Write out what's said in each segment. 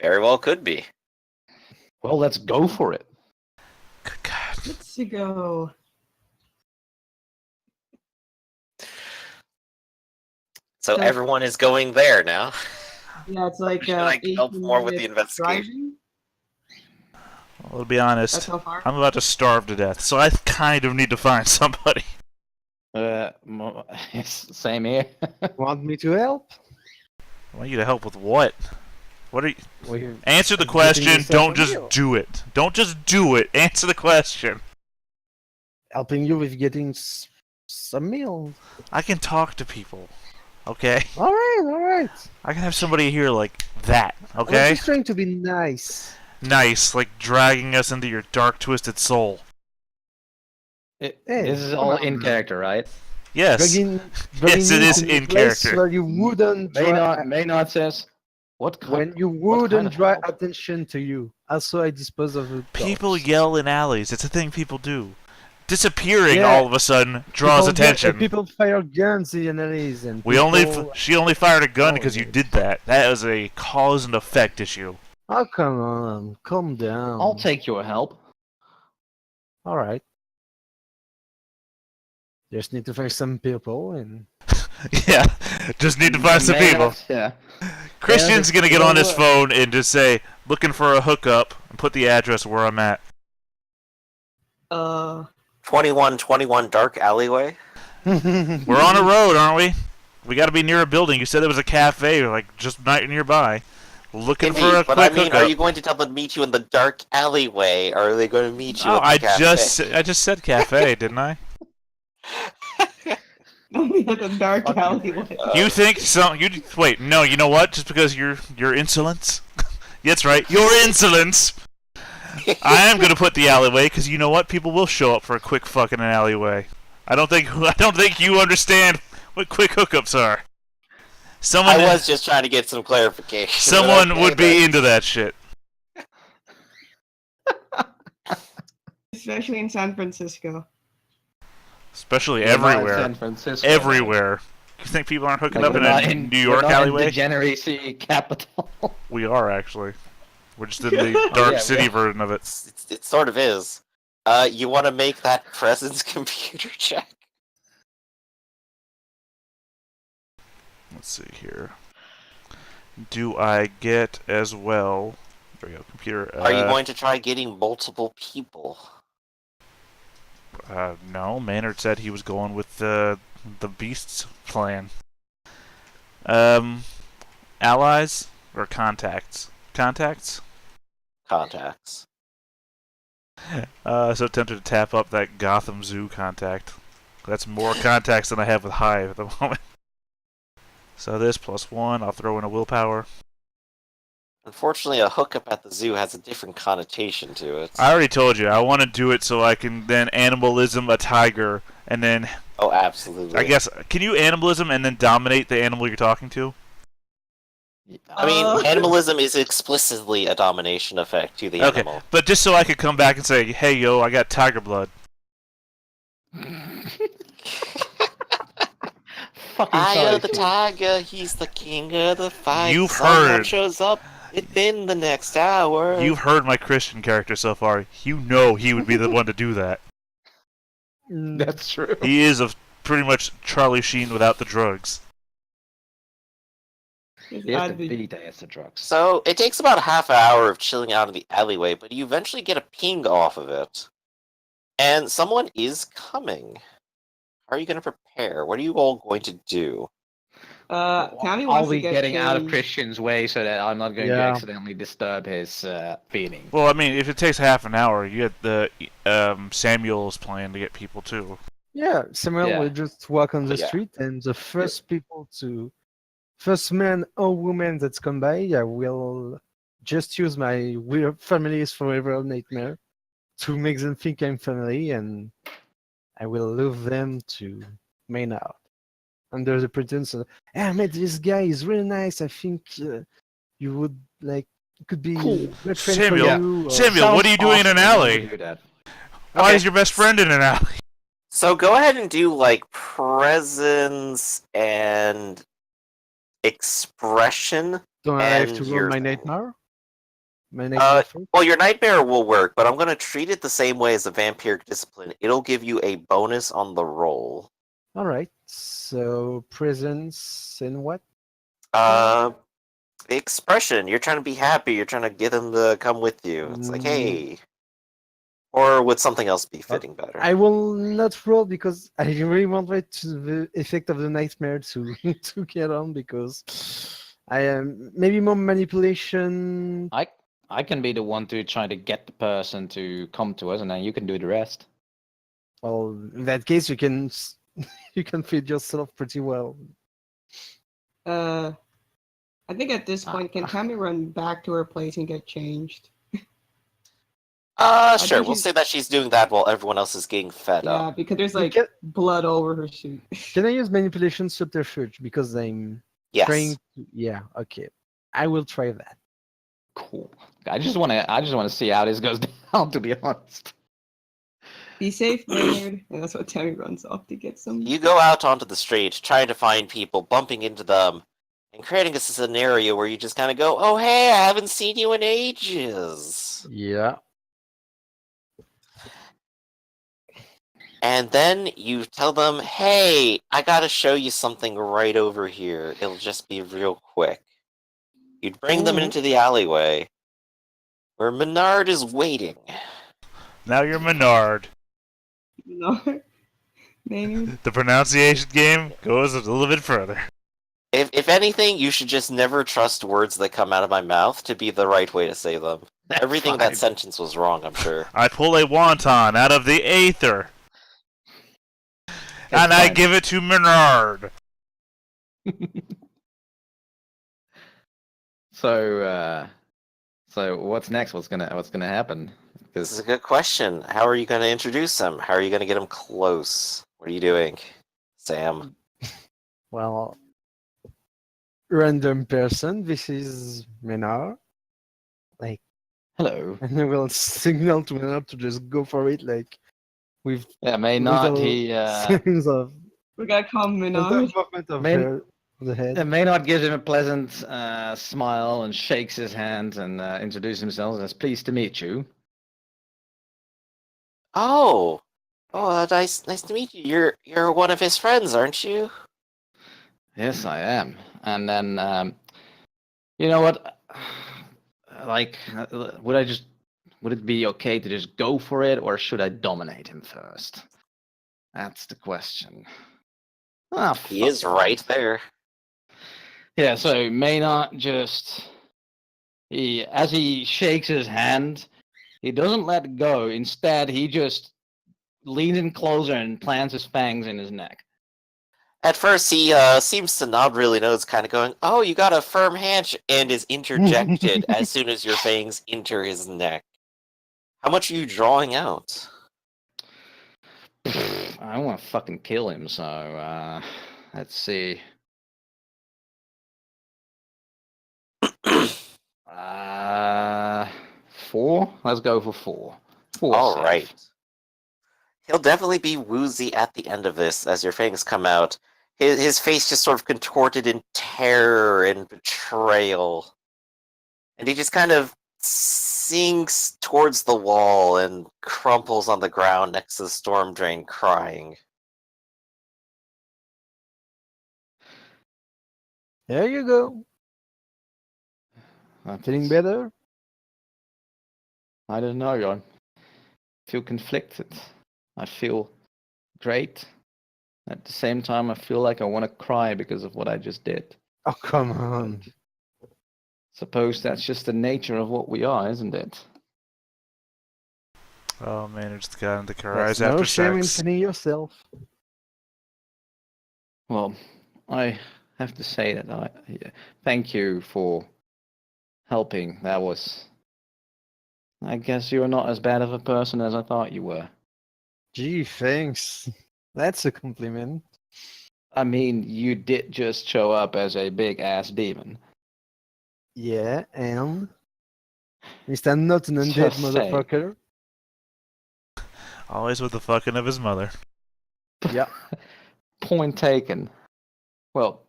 Very well could be. Well, let's go for it. Good God. Let's go. So So- everyone is going there now. Yeah, it's like Should I help 18 more with the minutes investigation? driving. Well, to be honest, That's how far. I'm about to starve to death, so I kind of need to find somebody. Same here. Want me to help? I want you to help with what? What are you... We're Answer the getting question, yourself don't a just meal. do it. Don't just do it. Answer the question. helping you with getting some meal. I can talk to people. Okay? All right. I can have somebody here like that. I'm Okay? just trying to be nice. Nice, like dragging us into your dark, twisted soul. Hey, This is come all on. in character, right? Yes. Dragging Yes, it you is to a in place character. Where you wouldn't draw, Maynard says, "What? when you what wouldn't of draw help? attention to you. Also, I dispose of the People dogs. yell in alleys. It's a thing people do. Disappearing Yeah. all of a sudden draws People attention. people fire guns in alleys, and She only fired a gun Oh, because you yes. did that. That was a cause and effect issue. Oh, come on, calm down. I'll take your help." All right. Just need to find some people, and Yeah, just need to find some people. Yeah. Christian's gonna get you on know his what? phone and just say, looking for a hookup, and put the address where I'm at. 2121 Dark Alleyway. We're on a road, aren't we? We gotta be near a building. You said there was a cafe, like, just right nearby. Looking for a Indeed, but quick I mean, hookup. are you going to tell them to meet you in the dark alleyway, or are they going to meet you Oh, at the cafe? I just said cafe, didn't I? Only at the dark alleyway. You think so? Wait? No, you know what? Just because your insolence. That's right, your insolence. I am gonna put the alleyway because you know what? People will show up for a quick fucking alleyway. I don't think you understand what quick hookups are. I was just trying to get some clarification. Someone but okay, would be then. into that shit. Especially in San Francisco. Especially We're not in everywhere. San Francisco. Everywhere. You think people aren't hooking Like, up we're in not a New York we're not alleyway? in degeneracy capital. We are actually. We're just in the dark yeah, city yeah. version of it. It sort of is. You want to make that presence computer check? Let's see here. Do I get as well? There we go. Computer. Are you going to try getting multiple people? No. Maynard said he was going with the Beast's plan. Allies or contacts? Contacts. Contacts. So tempted to tap up that Gotham Zoo contact. That's more contacts than I have with Hive at the moment. So this +1, I'll throw in a willpower. Unfortunately, a hookup at the zoo has a different connotation to it. I already told you, I want to do it so I can then animalism a tiger, and then, Oh, absolutely. I guess, can you animalism and then dominate the animal you're talking to? I mean, animalism is explicitly a domination effect to the Okay, animal. but just so I could come back and say, hey yo, I got tiger blood. Fucking Eye of the sorry. tiger, he's the king of the fight. You've Someone heard. shows up within the next hour. You've heard my Christian character so far. You know he would be the one to do that. That's true. He is pretty much Charlie Sheen without the drugs. He has to beat ass the drugs. So, it takes about a half hour of chilling out in the alleyway, but you eventually get a ping off of it. And someone is coming. How are you going to prepare? What are you all going to do? Tammy I'll wants to be get getting out of changed. Christian's way so that I'm not going to Yeah. accidentally disturb his feelings. Well, I mean, if it takes half an hour, you get the Samuel's plan to get people too. Yeah, Samuel Yeah. will just walk on the Yeah. street, and the first first man or woman that's come by, I will just use my weird families forever nightmare to make them think I'm family, and I will lure them to Maynard under the pretense of, hey, I met this guy, he's really nice, I think you would like, could be Cool. a good friend Samuel, for you. or- Samuel, what are you doing in an alley? Do that. Why Okay. is your best friend in an alley? So go ahead and do, like, presence and expression. Don't I have and to your roll my thing. nightmare? My nightmare first? Well, your nightmare will work, but I'm going to treat it the same way as a vampiric discipline. It'll give you a bonus on the roll. All right. So presence and what? Expression. You're trying to be happy. You're trying to get them to come with you. It's like, Mm. hey. Or would something else be fitting better? I will not roll because I really want the effect of the nightmare to to get on because I am maybe more manipulation. I can be the one to try to get the person to come to us, and then you can do the rest. Well, in that case, you can you can feed yourself pretty well. I think at this point, can Tammy run back to her place and get changed? Sure. think We'll she's- say that she's doing that while everyone else is getting fed Yeah, up. because there's You like can- blood over her suit. Can I use manipulation subterfuge because I'm Yes. trying? Yeah. Okay. I will try that. Cool. I just want to see how this goes down. To be honest. Be safe, Maynard. And that's what Tammy runs off to get some. You go out onto the street, trying to find people, bumping into them, and creating a scenario where you just kind of go, "Oh, hey, I haven't seen you in ages." Yeah. And then you tell them, "Hey, I gotta show you something right over here. It'll just be real quick." You'd bring them Mhm. into the alleyway, where Menard is waiting. Now you're Menard. No. Maynard. The pronunciation game goes a little bit further. If anything, you should just never trust words that come out of my mouth to be the right way to say them. Everything in that Fine. sentence was wrong, I'm sure. I pull a wonton out of the aether, and I fine. give it to Menard. So what's next? What's gonna happen? This is a Because good question. How are you going to introduce him? How are you going to get him close? What are you doing, Sam? Well, random person. This is Menard. hello. And I will signal to Menard to just go for it, like with Yeah, Maynard. little He signs of We gotta call little Maynard. movement of the head. Maynard gives him a pleasant smile and shakes his hand and introduces himself as pleased to meet you. Oh, nice to meet you. You're one of his friends, aren't you? Yes, I am. And then, you know what? Like, would it be okay to just go for it, or should I dominate him first? That's the question. Ah, He is right there. Yeah, so Maynard just as he shakes his hand, he doesn't let it go. Instead, he just leans in closer and plants his fangs in his neck. At first, he seems to not really know. It's kind of going, "Oh, you got a firm hand," and is interjected as soon as your fangs enter his neck. How much are you drawing out? I want to fucking kill him, so let's see. 4? Let's go for 4. 4 All safe. right. He'll definitely be woozy at the end of this as your fangs come out. His face just sort of contorted in terror and betrayal. And he just kind of sinks towards the wall and crumples on the ground next to the storm drain, crying. There you go. Feeling better? I don't know. I feel conflicted. I feel great. At the same time, I feel like I want to cry because of what I just did. Oh, come on. Suppose that's just the nature of what we are, isn't it? Oh man, it just got into There's cries no after shame in sex. feeling yourself. Well, I have to say that thank you for helping. That was. I guess you're not as bad of a person as I thought you were. Gee, thanks. That's a compliment. I mean, you did just show up as a big ass demon. Yeah, and at least I'm not an undead Just saying. motherfucker. Always with the fucking of his mother. Yeah. Point taken. Well,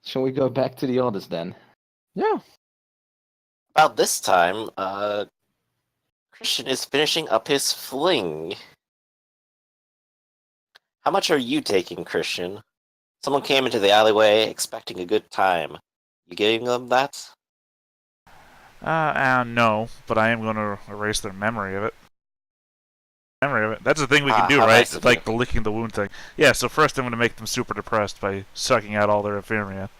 shall we go back to the others then? Yeah. About this time, Christian is finishing up his fling. How much are you taking, Christian? Someone came into the alleyway expecting a good time. You giving them that? No, but I am going to erase their memory of it. That's the thing we can do, how right? nice of Like you. the licking the wound thing. Yeah, so first I'm going to make them super depressed by sucking out all their ephemeria.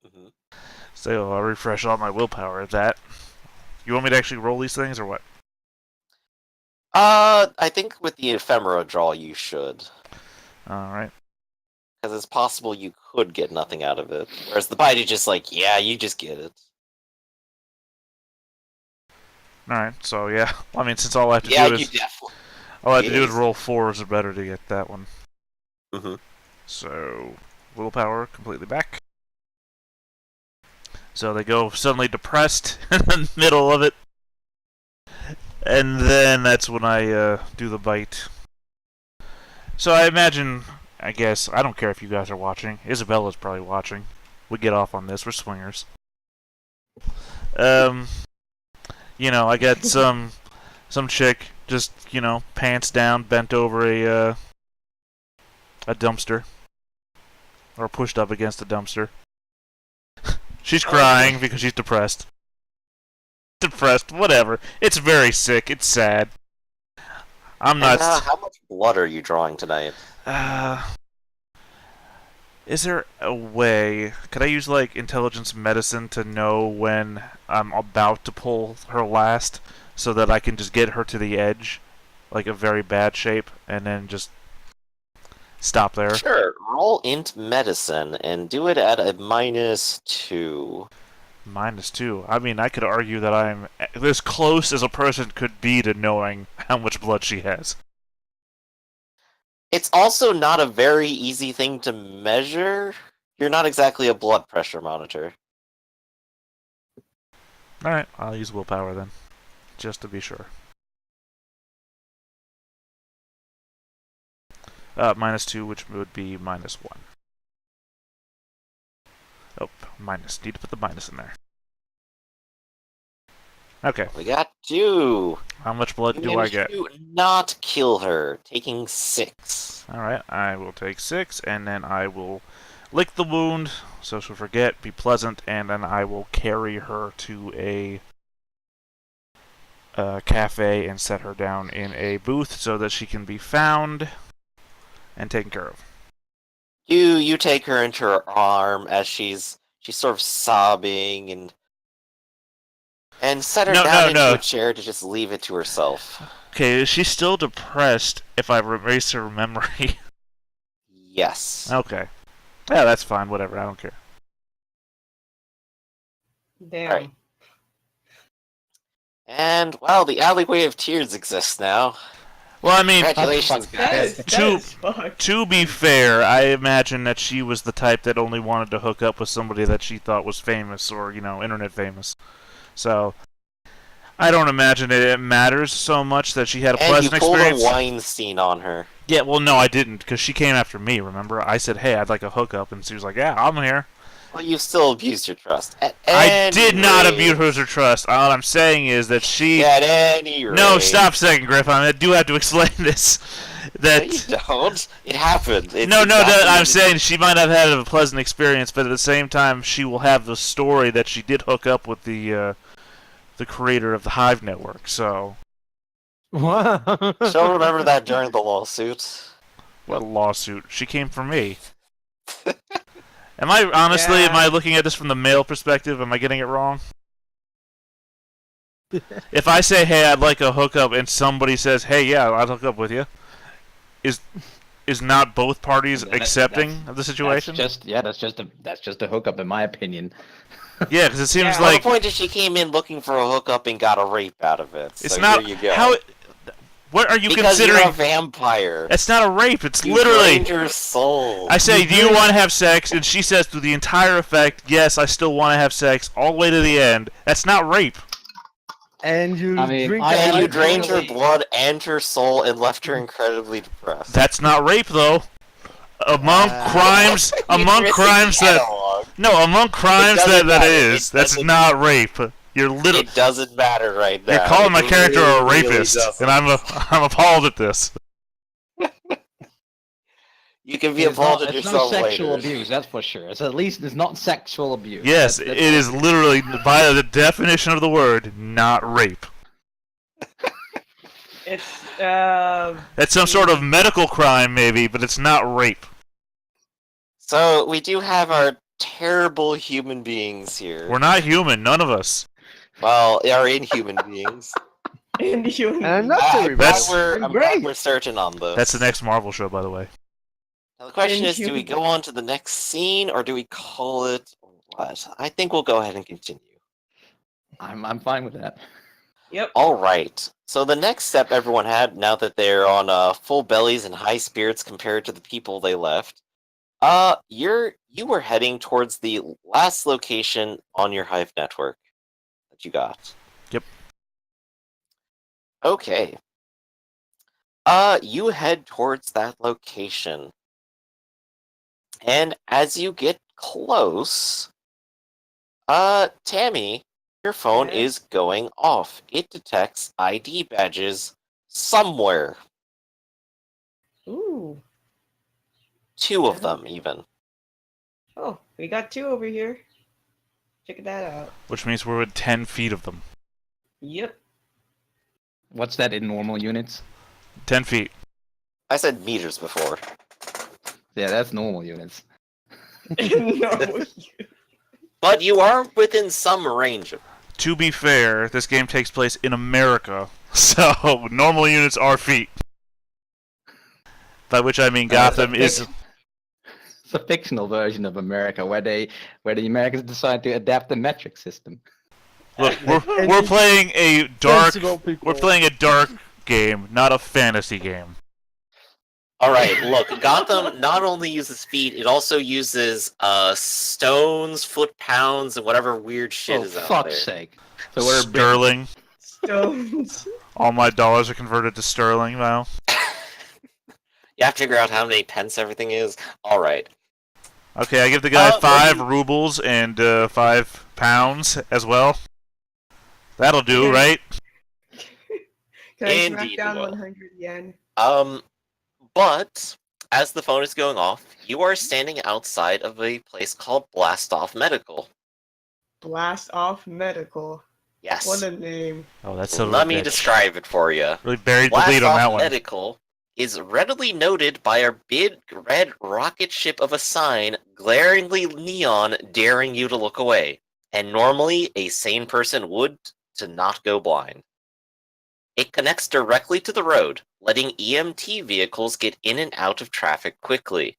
Mhm. So I'll refresh all my willpower of that. You want me to actually roll these things, or what? I think with the ephemera draw you should. Alright. Because it's possible you could get nothing out of it. Whereas the bite is just like, yeah, you just get it. Alright, so yeah. I mean, since all I have to Yeah, do you is... definitely... All I have to do is Yes. roll 4s or better to get that one. Mm-hmm. So, willpower completely back. So they go suddenly depressed in the middle of it. And then that's when I do the bite. So I imagine, I guess, I don't care if you guys are watching. Isabella's probably watching. We get off on this, we're swingers. You know, I got some chick just, you know, pants down, bent over a dumpster. Or pushed up against a dumpster. She's crying because she's depressed. Depressed, whatever. It's very sick, it's sad. I'm not... And, how much blood are you drawing tonight? Is there a way... Could I use, like, intelligence medicine to know when I'm about to pull her last, so that I can just get her to the edge, like a very bad shape, and then just stop there? Sure, roll int medicine and do it at a -2. -2. I mean, I could argue that I'm as close as a person could be to knowing how much blood she has. It's also not a very easy thing to measure. You're not exactly a blood pressure monitor. Alright, I'll use willpower then, just to be sure. -2, which would be -1. Oh, minus. Need to put the minus in there. Okay. We got 2. How much blood You do I managed get? to not kill her, taking 6. Alright, I will take 6, and then I will lick the wound, so she'll forget, be pleasant, and then I will carry her to a cafe and set her down in a booth so that she can be found and taken care of. You take her into her arm as she's sort of sobbing and set her down into a chair to just leave it to herself. Okay, is she still depressed if I erase her memory? Yes. Okay. Yeah, that's fine, whatever, I don't care. Damn. Alright. And, well, the alleyway of tears exists now. Well, I mean, Congratulations, guys. to be fair, I imagine that she was the type that only wanted to hook up with somebody that she thought was famous or, you know, internet famous. So, I don't imagine it matters so much that she had a pleasant experience. And you pulled a Weinstein on her. Yeah, well, no, I didn't, because she came after me, remember? I said, hey, I'd like a hookup, and she was like, yeah, I'm here. Well, you still abused your trust. I did not abuse her trust. All I'm saying is that she... At any rate... No, stop a second, Griff. I do have to explain this. That... No, you don't. It happened. I'm saying she might have had a pleasant experience, but at the same time, she will have the story that she did hook up with the creator of the Hive network, so... What? She'll remember that during the lawsuit. What lawsuit? She came for me. Am I looking at this from the male perspective? Am I getting it wrong? If I say, hey, I'd like a hookup, and somebody says, hey, yeah, I'll hook up with you, is not both parties accepting of the situation? That's just a hookup, in my opinion. Yeah, because it seems Well, like... the point is she came in looking for a hookup and got a rape out of it. It's so not... Here you go. How... What are you because considering? You're a vampire. It's not a rape. It's You literally. drained your soul. I say, do you want to have sex? And she says, through the entire effect, yes, I still want to have sex, all the way to the end. That's not rape. And you drink And you drained totally- her blood and her soul and left her incredibly depressed. That's not rape, though. among crimes, among You're crimes missing the that analog. among crimes doesn't that matter. is It that's doesn't- not rape. You're literally It doesn't matter right now. you're calling my It character a really rapist, doesn't. and I'm appalled at this. You can be It's appalled not, at it's no yourself sexual later. abuse, that's for sure. It's at least it's not sexual abuse. Yes, That's- it is literally by the definition of the word, not rape. It's That's some sort of medical crime, maybe, but it's not rape. So we do have our terrible human beings here. We're not human, none of us. Well, our inhuman beings. Indian. And I'm not I'm very glad That's- I'm glad we're certain on this. That's the next Marvel show, by the way. Now the question is, do we Inhuman. go on to the next scene or do we call it what? I think we'll go ahead and continue. I'm fine with that. Yep. All right. So the next step everyone had, now that they're on full bellies and high spirits compared to the people they left, you were heading towards the last location on your Hive network that you got. Yep. Okay. You head towards that location, and as you get close, Tammy, your phone Yeah? is going off. It detects ID badges somewhere. Ooh. 2 of them, even. Oh, we got 2 over here. Check that out. Which means we're at 10 feet of them. Yep. What's that in normal units? 10 feet. I said meters before. Yeah, that's normal units. No. But you are within some range of To be fair, this game takes place in America, so normal units are feet. By which I mean Gotham is... It's a fictional version of America where the Americans decide to adapt the metric system. Look, we're playing a dark... Sensible people. We're playing a dark game, not a fantasy game. Alright, look, Gotham not only uses feet, it also uses stones, foot-pounds, and whatever weird shit Oh, is out fuck's there. sake. So we're Sterling. Stones. All my dollars are converted to sterling now. You have to figure out how many pence everything is. Alright. Okay, I give the guy Well, 5 you- rubles and 5 pounds as well. That'll do, Yeah. right? Can I smack Indeed, down well. 100 yen? But as the phone is going off, you are standing outside of a place called Blast Off Medical. Blast off medical. Yes. What a name. Oh, that's a Let me bitch. describe it for you. Really buried the Blast lead on that Off one. Medical is readily noted by our big red rocket ship of a sign, glaringly neon, daring you to look away. And normally, a sane person would to not go blind. It connects directly to the road, letting EMT vehicles get in and out of traffic quickly.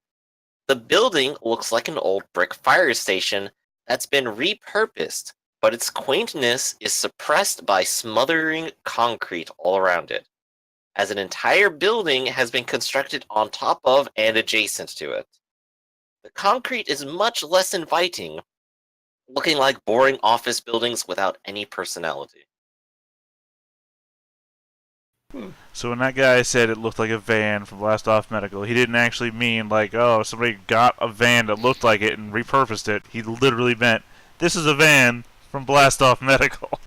The building looks like an old brick fire station that's been repurposed, but its quaintness is suppressed by smothering concrete all around it, as an entire building has been constructed on top of and adjacent to it. The concrete is much less inviting, looking like boring office buildings without any personality. So when that guy said it looked like a van from Blast Off Medical, he didn't actually mean like, oh, somebody got a van that looked like it and repurposed it. He literally meant, this is a van from Blast Off Medical.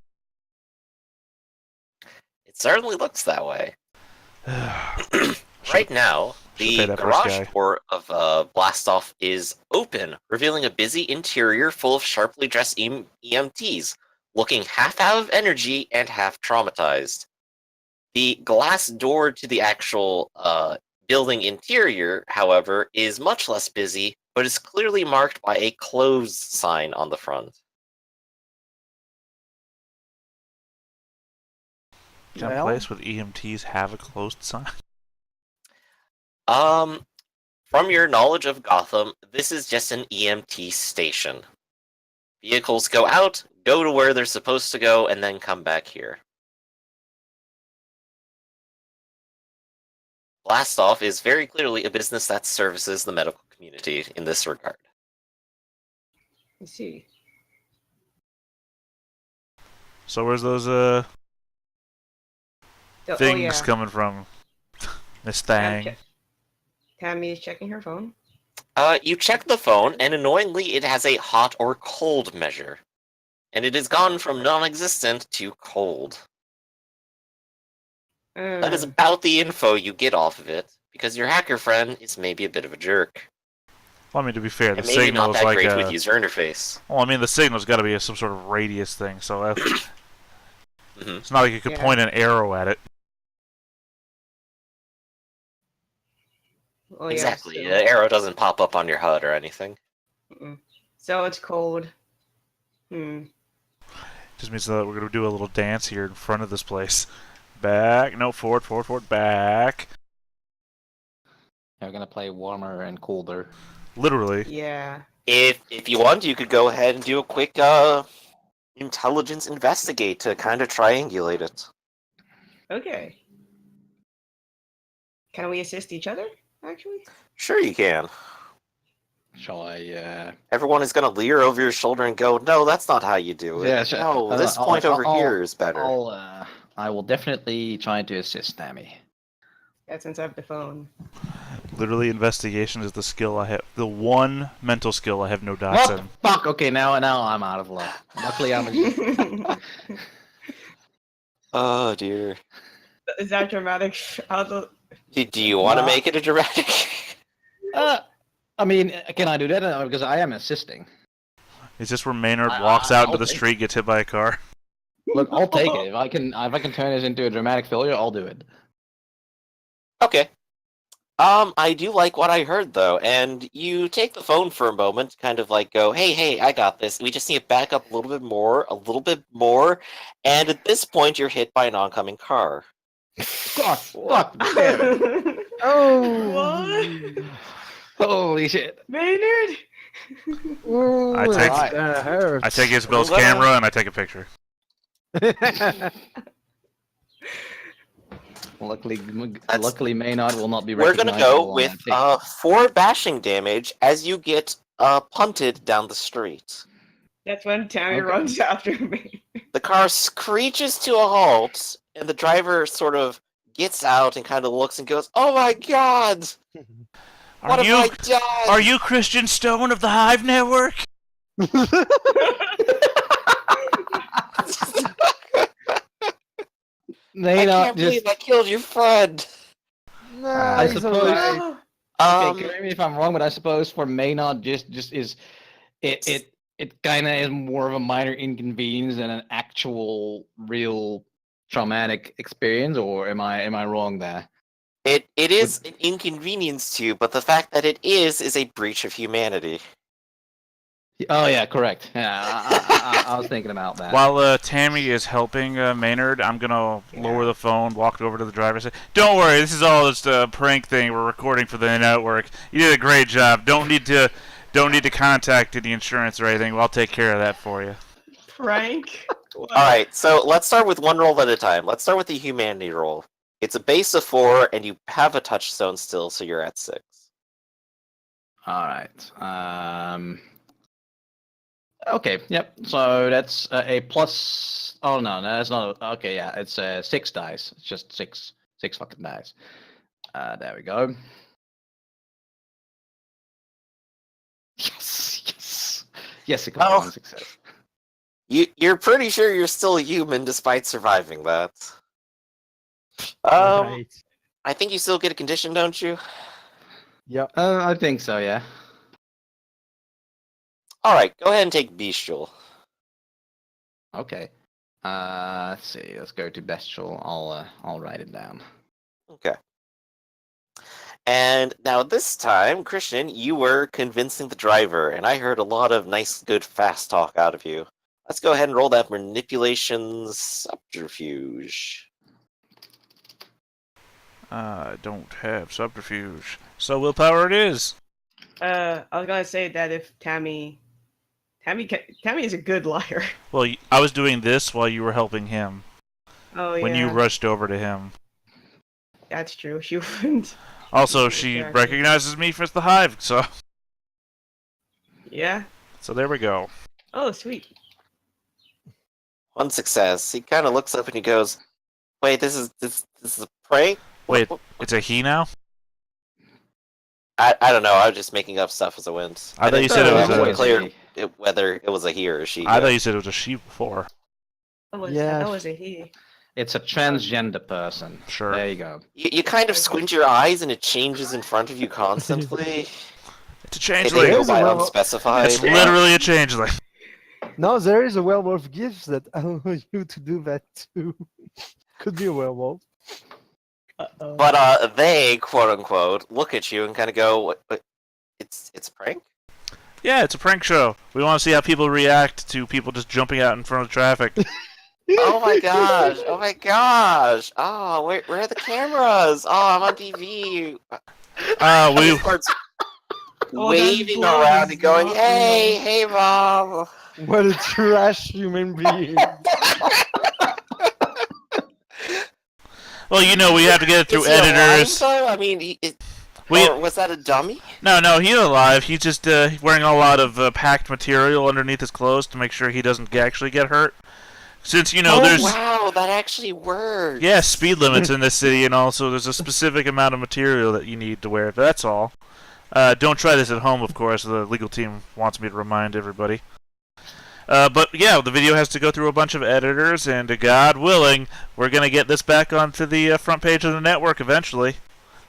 It certainly looks that way. Right now, Should've the paid that first garage guy. door of Blastoff is open, revealing a busy interior full of sharply dressed EMTs, looking half out of energy and half traumatized. The glass door to the actual building interior, however, is much less busy, but is clearly marked by a closed sign on the front. Can a Well. place with EMTs have a closed sign? From your knowledge of Gotham, this is just an EMT station. Vehicles go out, go to where they're supposed to go, and then come back here. Blastoff is very clearly a business that services the medical community in this regard. Let's see. So where's those Oh, things yeah. coming from? Miss Tam Thang. Tammy is checking her phone. You check the phone, and annoyingly, it has a hot or cold measure. And it has gone from non-existent to cold. That is about the info you get off of it, because your hacker friend is maybe a bit of a jerk. Well, I mean, to be fair, the And maybe signal not is that like great with user interface. Well, I mean, the signal's got to be some sort of radius thing, so it's not like you could Yeah. point an arrow at it. Oh, yeah, Exactly. so- The arrow doesn't pop up on your HUD or anything. So it's cold. Just means that we're gonna do a little dance here in front of this place. Back, no, forward, forward, forward, back. We're gonna play warmer and colder. Literally. Yeah. If you want, you could go ahead and do a quick intelligence investigate to kind of triangulate it. Okay. Can we assist each other, actually? Sure you can. Shall I? Everyone is going to leer over your shoulder and go, no, that's not how you do it. Yeah, sure. No, this point over here is better. I will definitely try to assist Tammy. Yeah, since I have the phone. Literally, investigation is the skill I have. The one mental skill I have no dots What in. the fuck? Okay, now I'm out of luck. Luckily, I'm a Oh, dear. Is that dramatic? Do you want to No. make it a dramatic? I mean, can I do that? Because I am assisting. Is this where Maynard I- walks out into I'll the take street, gets hit by a car? Look, I'll take it. If I can turn this into a dramatic failure, I'll do it. Okay. I do like what I heard, though, and you take the phone for a moment, kind of like go, hey, I got this. We just need to back up a little bit more, and at this point, you're hit by an oncoming car. God, fuck, damn it. What? Holy shit. Maynard? Ooh, I take- that's gonna hurt. I take Isabel's Well, camera and I take a picture. Luckily, Maynard will not be We're gonna recognizable go on with that tape. 4 bashing damage as you get punted down the street. That's when Tammy Okay. runs after me. The car screeches to a halt, and the driver sort of gets out and kind of looks and goes, "Oh my God! What Are have you I done?" are you Christian Stone of the Hive Network? I Maynard can't just. believe I killed your friend. No, I he's suppose- alright. Okay, correct me if I'm wrong, but I suppose for Maynard just is it kind of is more of a minor inconvenience than an actual real traumatic experience, or am I wrong there? It is an inconvenience to you, but the fact that it is a breach of humanity. Oh yeah, correct. Yeah, I was thinking about that. While Tammy is helping Maynard, I'm gonna lower the phone, walk over to the driver, and say, "Don't worry, this is all just a prank thing. We're recording for the network. You did a great job. Don't need to contact the insurance or anything. I'll take care of that for you." Prank? All right, so let's start with one roll at a time. Let's start with the humanity roll. It's a base of 4, and you have a touchstone still, so you're at 6. All right. Okay. Yep. So that's a plus. Oh no, that's not. Okay. Yeah, it's 6 dice. It's just six fucking dice. There we go. Yes, it got Oh. one success. You're pretty sure you're still human despite surviving that. Right. I think you still get a condition, don't you? Yep. I think so. Yeah. All right, go ahead and take bestial. Okay. Let's see. Let's go to bestial. I'll write it down. Okay. And now this time, Christian, you were convincing the driver, and I heard a lot of nice, good, fast talk out of you. Let's go ahead and roll that manipulation subterfuge. I don't have subterfuge, so willpower it is. I was gonna say that if Tammy is a good liar. Well, I was doing this while you were helping him. Oh yeah. When you rushed over to him. That's true. She wouldn't. Also, she Exactly. recognizes me as the Hive, so Yeah. there we go. Oh sweet. One success. He kind of looks up and he goes, "Wait, this is a prank? Wait, it's a he now? I don't know. I was just making up stuff as I went. I thought you didn't said it was really a- clear whether it was a he or a she. I thought you said it was a she before. I thought Yeah. it was a he. It's a transgender person. Sure. There you go. You kind of squint your eyes and it changes in front of you constantly. It's a They changeling. There go is a by werewolf. unspecified. It's literally a changeling. No, there is a werewolf gift that allow you to do that too. Could be a werewolf. Uh-oh. But they, quote unquote, look at you and kind of go, what, it's a prank? Yeah, it's a prank show. We want to see how people react to people just jumping out in front of traffic. Oh my gosh! Oh my gosh! Oh, where are the cameras? Oh, I'm on TV. We He starts Oh, waving that's around and going, blood. hey, mom. What a trash human being. well, you know, we have to get it through Is he alive, editors. though? I mean, or was that a dummy? No, he's alive. He's just wearing a lot of packed material underneath his clothes to make sure he doesn't actually get hurt. Since Oh, there's wow, that actually works. yeah speed limits in this city, and also there's a specific amount of material that you need to wear. That's all. Don't try this at home, of course. The legal team wants me to remind everybody. But yeah, the video has to go through a bunch of editors, and God willing, we're gonna get this back onto the front page of the network eventually.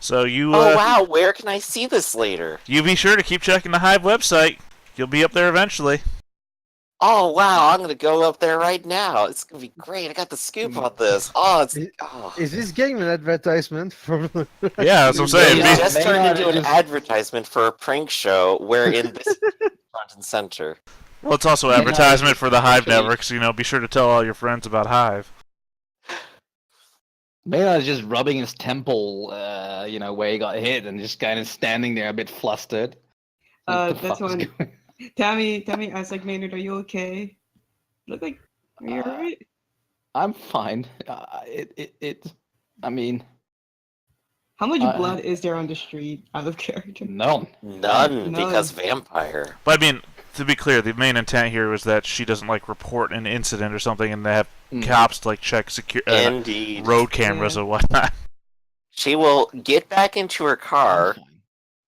So you, Oh, wow, where can I see this later? you be sure to keep checking the Hive website. You'll be up there eventually. Oh, wow, I'm gonna go up there right now. It's gonna be great. I got the scoop on this. Oh, it's... Oh. Is this game an advertisement for? Yeah, that's what I'm saying. It Yeah. just May turned not into an just- advertisement for a prank show wherein this is front and center. Well, it's also Yeah, no, advertisement for the Hive actually- network, so be sure to tell all your friends about Hive. Maynard's just rubbing his temple, where he got hit, and just kind of standing there a bit flustered. What the That's fuck is one. going- Tammy, I was like, Maynard, are you okay? Look like, are you alright? I'm fine. I mean, How much uh, blood is there on the street out of character? none. None, None. because vampire. But I mean, to be clear, the main intent here was that she doesn't report an incident or something, and they have Mm. cops check Indeed. road cameras Yeah. or whatnot. She will get back into her car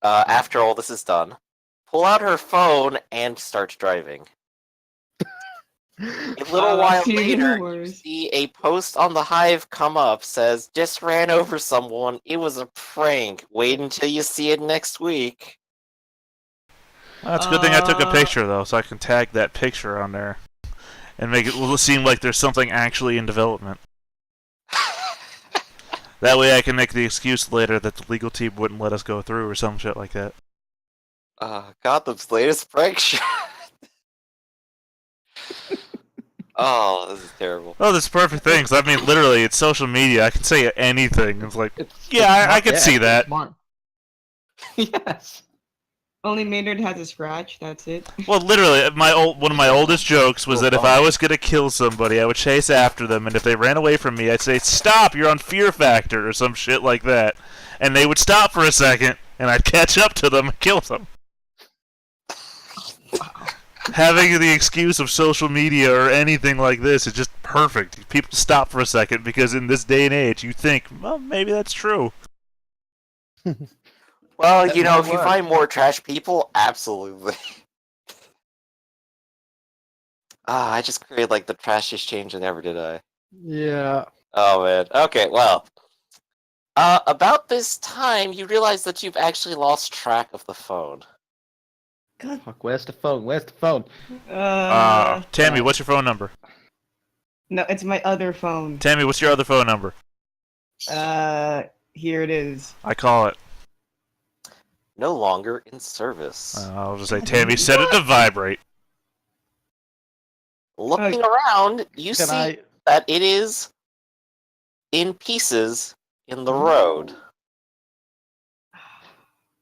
I'm fine. after all this is done, pull out her phone, and start driving. A little Oh, while that's even later, you worse. see a post on the Hive come up, says, just ran over someone, it was a prank, wait until you see it next week. Well, it's a good thing I took a Uh, picture though, so I can tag that picture on there and make it seem like there's something actually in development. That way, I can make the excuse later that the legal team wouldn't let us go through or some shit like that. Gotham's latest prank show. Oh, this is terrible. Oh, this is perfect thing. 'Cause I mean, literally, it's social media. I can say anything. It's like, It's yeah, I smart- could see it's that. smart. Yes. Only Maynard has a scratch, that's it. Well, literally, one of my oldest jokes was that if I was gonna kill somebody, I would chase after them, and if they ran away from me, I'd say, "Stop! You're on Fear Factor" or some shit like that, and they would stop for a second, and I'd catch up to them and kill them. Having the excuse of social media or anything like this is just perfect. People stop for a second because in this day and age, you think, well, maybe that's true. Well, That you know, might if you work. find more trash people, absolutely. I just created the trashiest change and ever did I. Yeah. Oh man. Okay, well. About this time, you realize that you've actually lost track of the phone. God. Fuck, where's the phone? Where's the phone? Tammy, what's your phone number? No, it's my other phone. Tammy, what's your other phone number? Here it is. I call it. No longer in service. I'll just say, Tammy, set it to vibrate. Looking around, you Can see I? that it is in pieces in the road.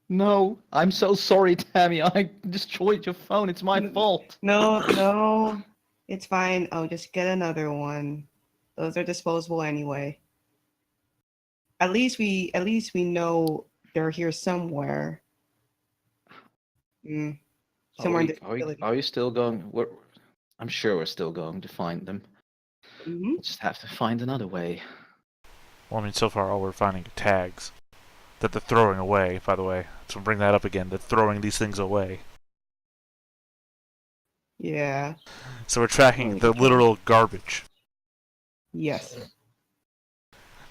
No, I'm so sorry, Tammy. I destroyed your phone. It's my fault. No, it's fine. I'll just get another one. Those are disposable anyway. At least we know they're here somewhere. Somewhere in the facility. Are you still going? I'm sure we're still going to find them. Mhm. We'll just have to find another way. Well, I mean, so far all we're finding are tags. that they're throwing away, by the way. So bring that up again. They're throwing these things away. Yeah. So we're tracking the literal garbage. Yes.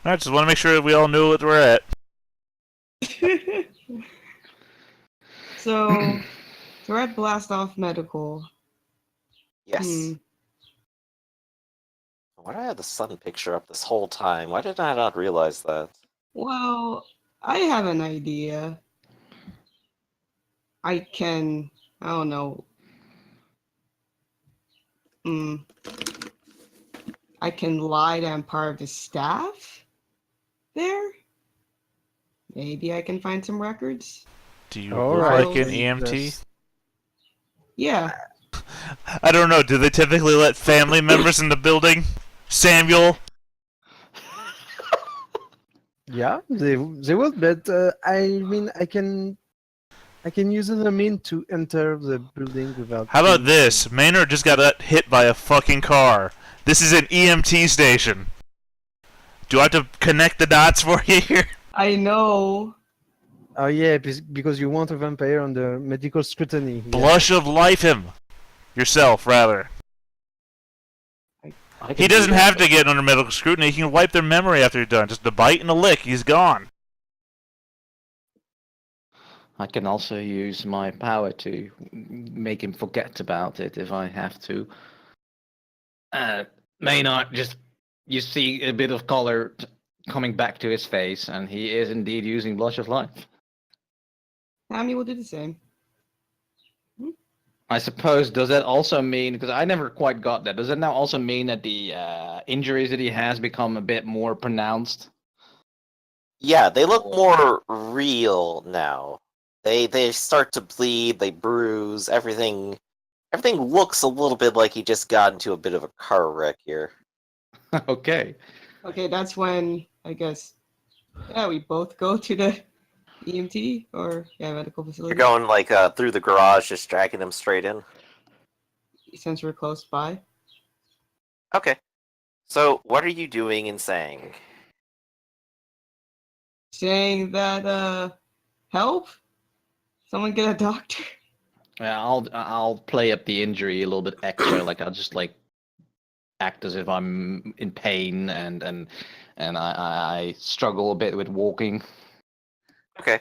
I just want to make sure that we all know what we're at. So we're at Blast Off Medical. Yes. Why did I have the sun picture up this whole time? Why did I not realize that? Well, I have an idea. I don't know. I can lie that I'm part of the staff there. Maybe I can find some records. Do you All look right, like an then EMT? just- Yeah. I don't know. Do they typically let family members in the building? Samuel? Yeah, they would, but I mean, I can use the mean to enter the building without. How about being- this? Maynard just got hit by a fucking car. This is an EMT station. Do I have to connect the dots for you here? I know. Oh yeah, because you want a vampire under medical scrutiny. Yeah. Blush of life him. Yourself, rather. I He can do doesn't that, have but- to get under medical scrutiny. He can wipe their memory after you're done. Just a bite and a lick. He's gone. I can also use my power to make him forget about it if I have to. Maynard, just you see a bit of color coming back to his face, and he is indeed using Blush of Life. Tammy will do the same. I suppose, does that also mean, because I never quite got that, does that now also mean that the injuries that he has become a bit more pronounced? Yeah, they look more real now. They start to bleed, they bruise, everything looks a little bit like he just got into a bit of a car wreck here. Okay. Okay, that's when I guess. Yeah, we both go to the EMT or medical You're facility. going like through the garage, just dragging him straight in. Since we're close by. Okay. So what are you doing and saying? Saying that help? Someone get a doctor? Yeah, I'll play up the injury a little bit extra. Like I'll just like act as if I'm in pain and I struggle a bit with walking. Okay.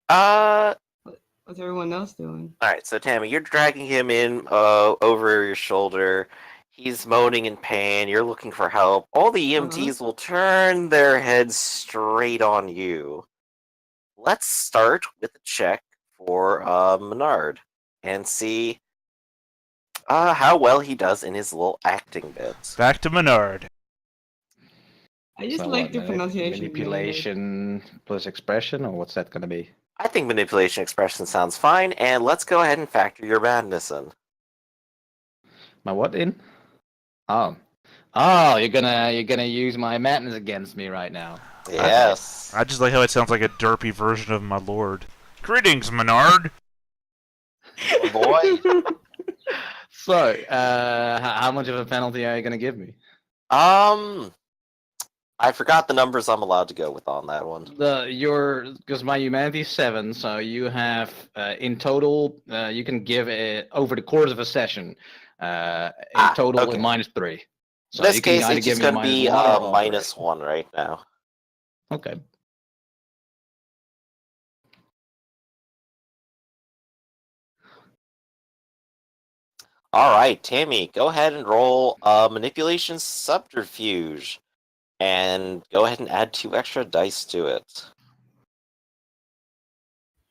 What's everyone else doing? Alright, so Tammy, you're dragging him in over your shoulder. He's moaning in pain. You're looking for help. All the EMTs will turn their heads straight on you. Let's start with a check for Menard and see how well he does in his little acting bits. Back to Menard. I just So like what, the pronunciation. manipulation plus expression, or what's that gonna be? I think manipulation expression sounds fine, and let's go ahead and factor your madness in. My what in? Oh, you're gonna use my madness against me right now. Yes. I just like how it sounds like a derpy version of my lord. Greetings, Menard. Oh, boy. So, how much of a penalty are you gonna give me? I forgot the numbers I'm allowed to go with on that one. Because my humanity is 7, so you have in total you can give it over the course of a session. In total, okay. -3. So In this you can case, either it's give just me a going to be -1 or all minus three. 1 right now. Okay. Alright, Tammy, go ahead and roll manipulation subterfuge. And go ahead and add 2 extra dice to it.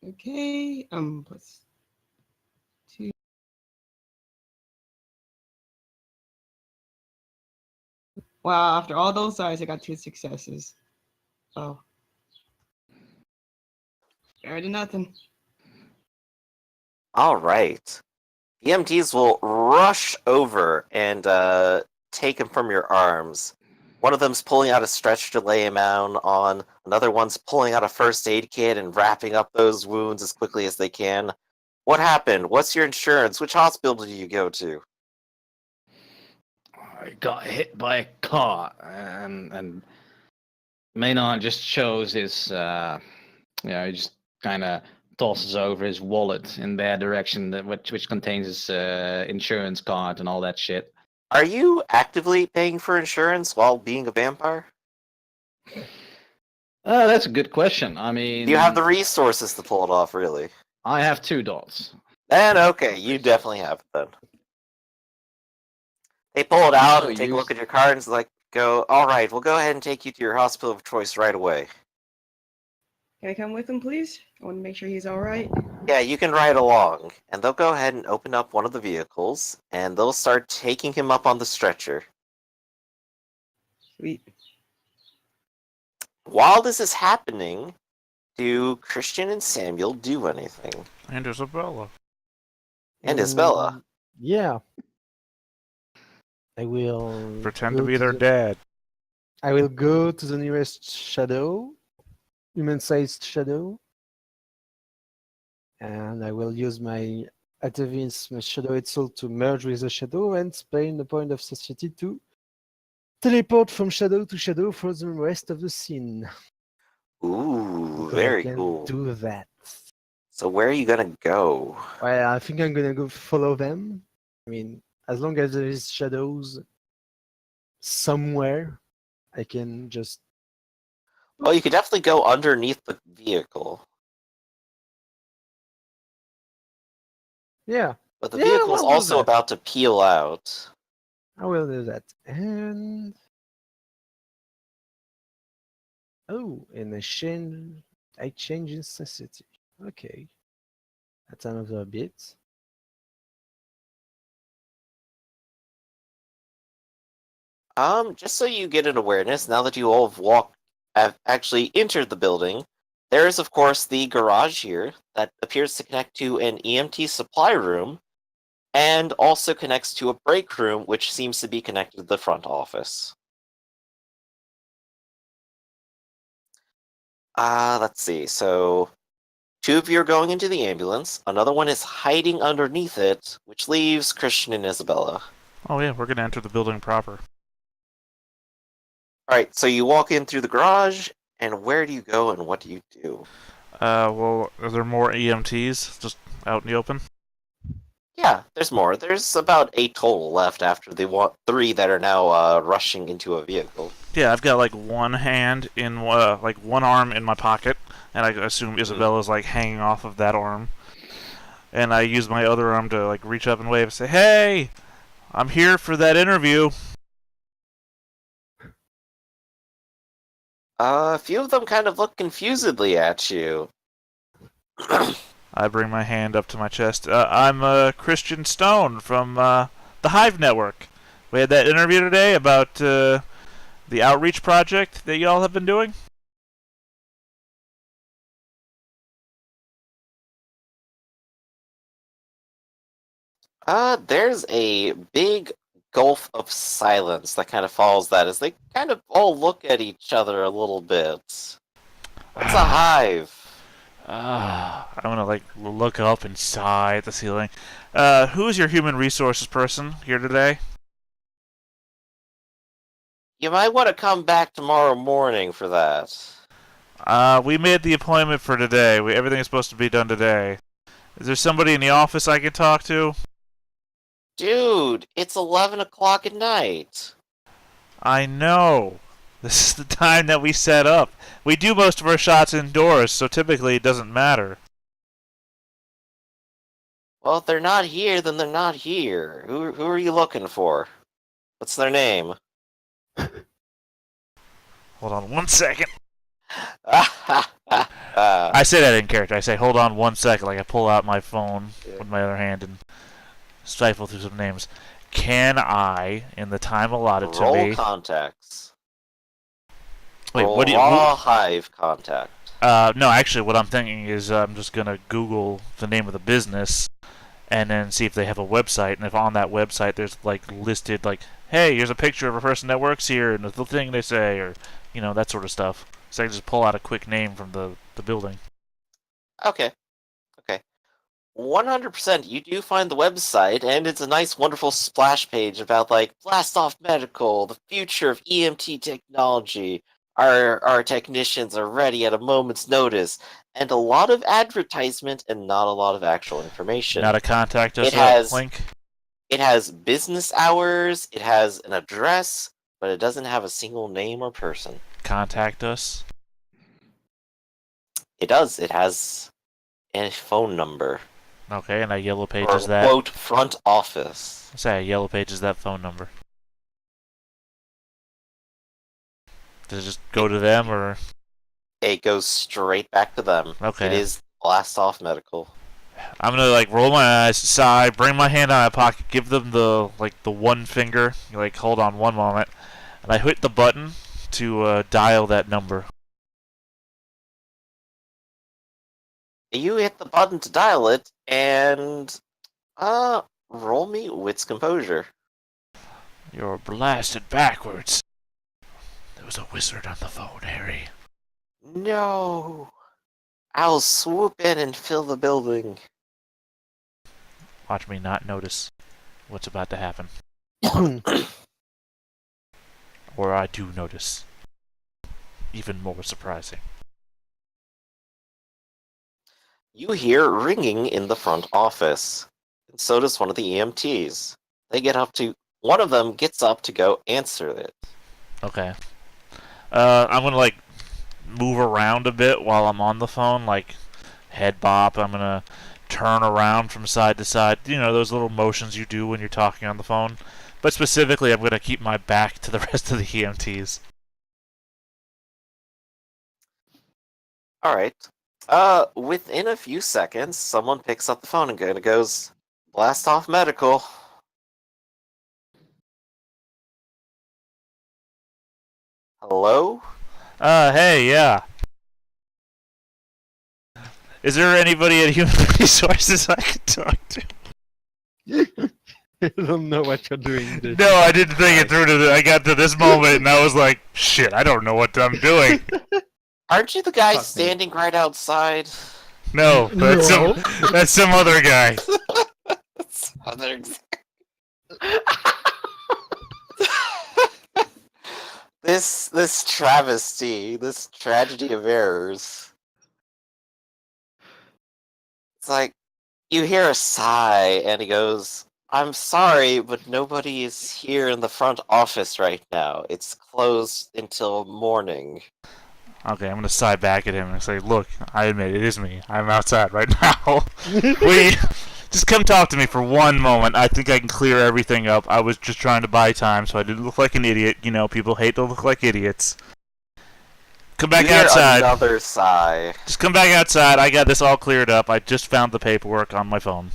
Okay, plus 2. Wow, after all those dice, I got 2 successes. Oh. Better than nothing. Alright. The EMTs will rush over and take him from your arms. One of them's pulling out a stretcher to lay him down on. Another one's pulling out a first aid kit and wrapping up those wounds as quickly as they can. What happened? What's your insurance? Which hospital did you go to? I got hit by a car, and Maynard just shows his Yeah, he just kind of tosses over his wallet in their direction, which contains his insurance card and all that shit. Are you actively paying for insurance while being a vampire? That's a good question. I mean, Do you have the resources to pull it off, really? I have 2 dots. Then okay, you definitely have it then. They pull it out and take a look at your card and like go, all right, we'll go ahead and take you to your hospital of choice right away. Can I come with him, please? I want to make sure he's all right. Yeah, you can ride along. And they'll go ahead and open up one of the vehicles, and they'll start taking him up on the stretcher. Sweet. While this is happening, do Christian and Samuel do anything? And Isabella. And Isabella. Yeah. I will Pretend go to be their the- dad. I will go to the nearest shadow, human-sized shadow, and I will use my atavism, my shadow itself, to merge with the shadow and spend the point of society to teleport from shadow to shadow for the rest of the scene. Ooh, Because I very can cool. Do that. So where are you gonna go? Well, I think I'm gonna go follow them. I mean, as long as there is shadows somewhere, I can just. Well, you could definitely go underneath the vehicle. Yeah, But the Yeah, vehicle is we'll do also that. about to peel out. I will do that. And and I change necessity. Okay, that's another bit. Just so you get an awareness, now that you all have actually entered the building, there is, of course, the garage here that appears to connect to an EMT supply room, and also connects to a break room, which seems to be connected to the front office. Let's see. So, 2 of you are going into the ambulance. Another one is hiding underneath it, which leaves Christian and Isabella. Oh yeah, we're gonna enter the building proper. Alright, so you walk in through the garage, and where do you go and what do you do? Well, are there more EMTs just out in the open? Yeah, there's more. There's about 8 total left after the 3 that are now rushing into a vehicle. Yeah, I've got like one hand in, like one arm in my pocket, and I assume Isabella's like hanging off of that arm. And I use my other arm to like reach up and wave and say, "Hey, I'm here for that interview." A few of them kind of look confusedly at you. I bring my hand up to my chest. I'm Christian Stone from the Hive Network. We had that interview today about the outreach project that y'all have been doing. There's a big gulf of silence that kind of follows that as they kind of all look at each other a little bit. What's a hive? I'm gonna like look up and sigh at the ceiling. Who's your human resources person here today? You might want to come back tomorrow morning for that. We made the appointment for today. Everything is supposed to be done today. Is there somebody in the office I can talk to? Dude, it's 11 o'clock at night. I know. This is the time that we set up. We do most of our shots indoors, so typically it doesn't matter. Well, if they're not here, then they're not here. Who are you looking for? What's their name? Hold on 1 second. I I say that in character. I say, hold on 1 second, like I pull out my phone with my other hand and stifle through some names. Can I, in the time allotted to Roll me... contacts. Wait, Roll what do you... raw hive contact. No, actually, what I'm thinking is I'm just going to Google the name of the business and then see if they have a website. And if on that website there's, like, listed, like, hey, here's a picture of a person that works here and the thing they say, or, you know, that sort of stuff. So I can just pull out a quick name from the building. Okay. 100% you do find the website, and it's a nice, wonderful splash page about, like, Blast Off Medical, the future of EMT technology. Our technicians are ready at a moment's notice. and a lot of advertisement and not a lot of actual information. Not a contact us It has- link. It has business hours, it has an address, but it doesn't have a single name or person. Contact us. It does. It has a phone number. Okay, and a yellow page Or is that. quote front office. Say a yellow page is that phone number. Does it just go to them or? It goes straight back to them. Okay. It is Blast Off Medical. I'm gonna like roll my eyes, sigh, bring my hand out of my pocket, give them the one finger, like hold on one moment, and I hit the button to dial that number. You hit the button to dial it, and roll me Wits Composure. You're blasted backwards. There was a wizard on the phone, Harry. No. I'll swoop in and fill the building. Watch me not notice what's about to happen. Or I do notice. Even more surprising. You hear ringing in the front office, and so does one of the EMTs. One of them gets up to go answer it. Okay. I'm gonna like move around a bit while I'm on the phone, like head bop. I'm gonna turn around from side to side. You know, those little motions you do when you're talking on the phone. But specifically, I'm gonna keep my back to the rest of the EMTs. Alright. Within a few seconds, someone picks up the phone and goes, Blast Off Medical. Hello? Hey, yeah. Is there anybody at Human Resources I can talk to? I don't know what you're doing. This. No, I didn't think it through I got to this moment and I was like, shit, I don't know what I'm doing. Aren't you the guy Fuck me. standing right outside? No, that's No. that's some other guy. This travesty, this tragedy of errors. It's like you hear a sigh and he goes, I'm sorry, but nobody is here in the front office right now. It's closed until morning. Okay, I'm gonna sigh back at him and say, look, I admit it is me. I'm outside right now. We just come talk to me for one moment. I think I can clear everything up. I was just trying to buy time so I didn't look like an idiot. You know, people hate to look like idiots. Come back You hear outside. another sigh. Just come back outside. I got this all cleared up. I just found the paperwork on my phone.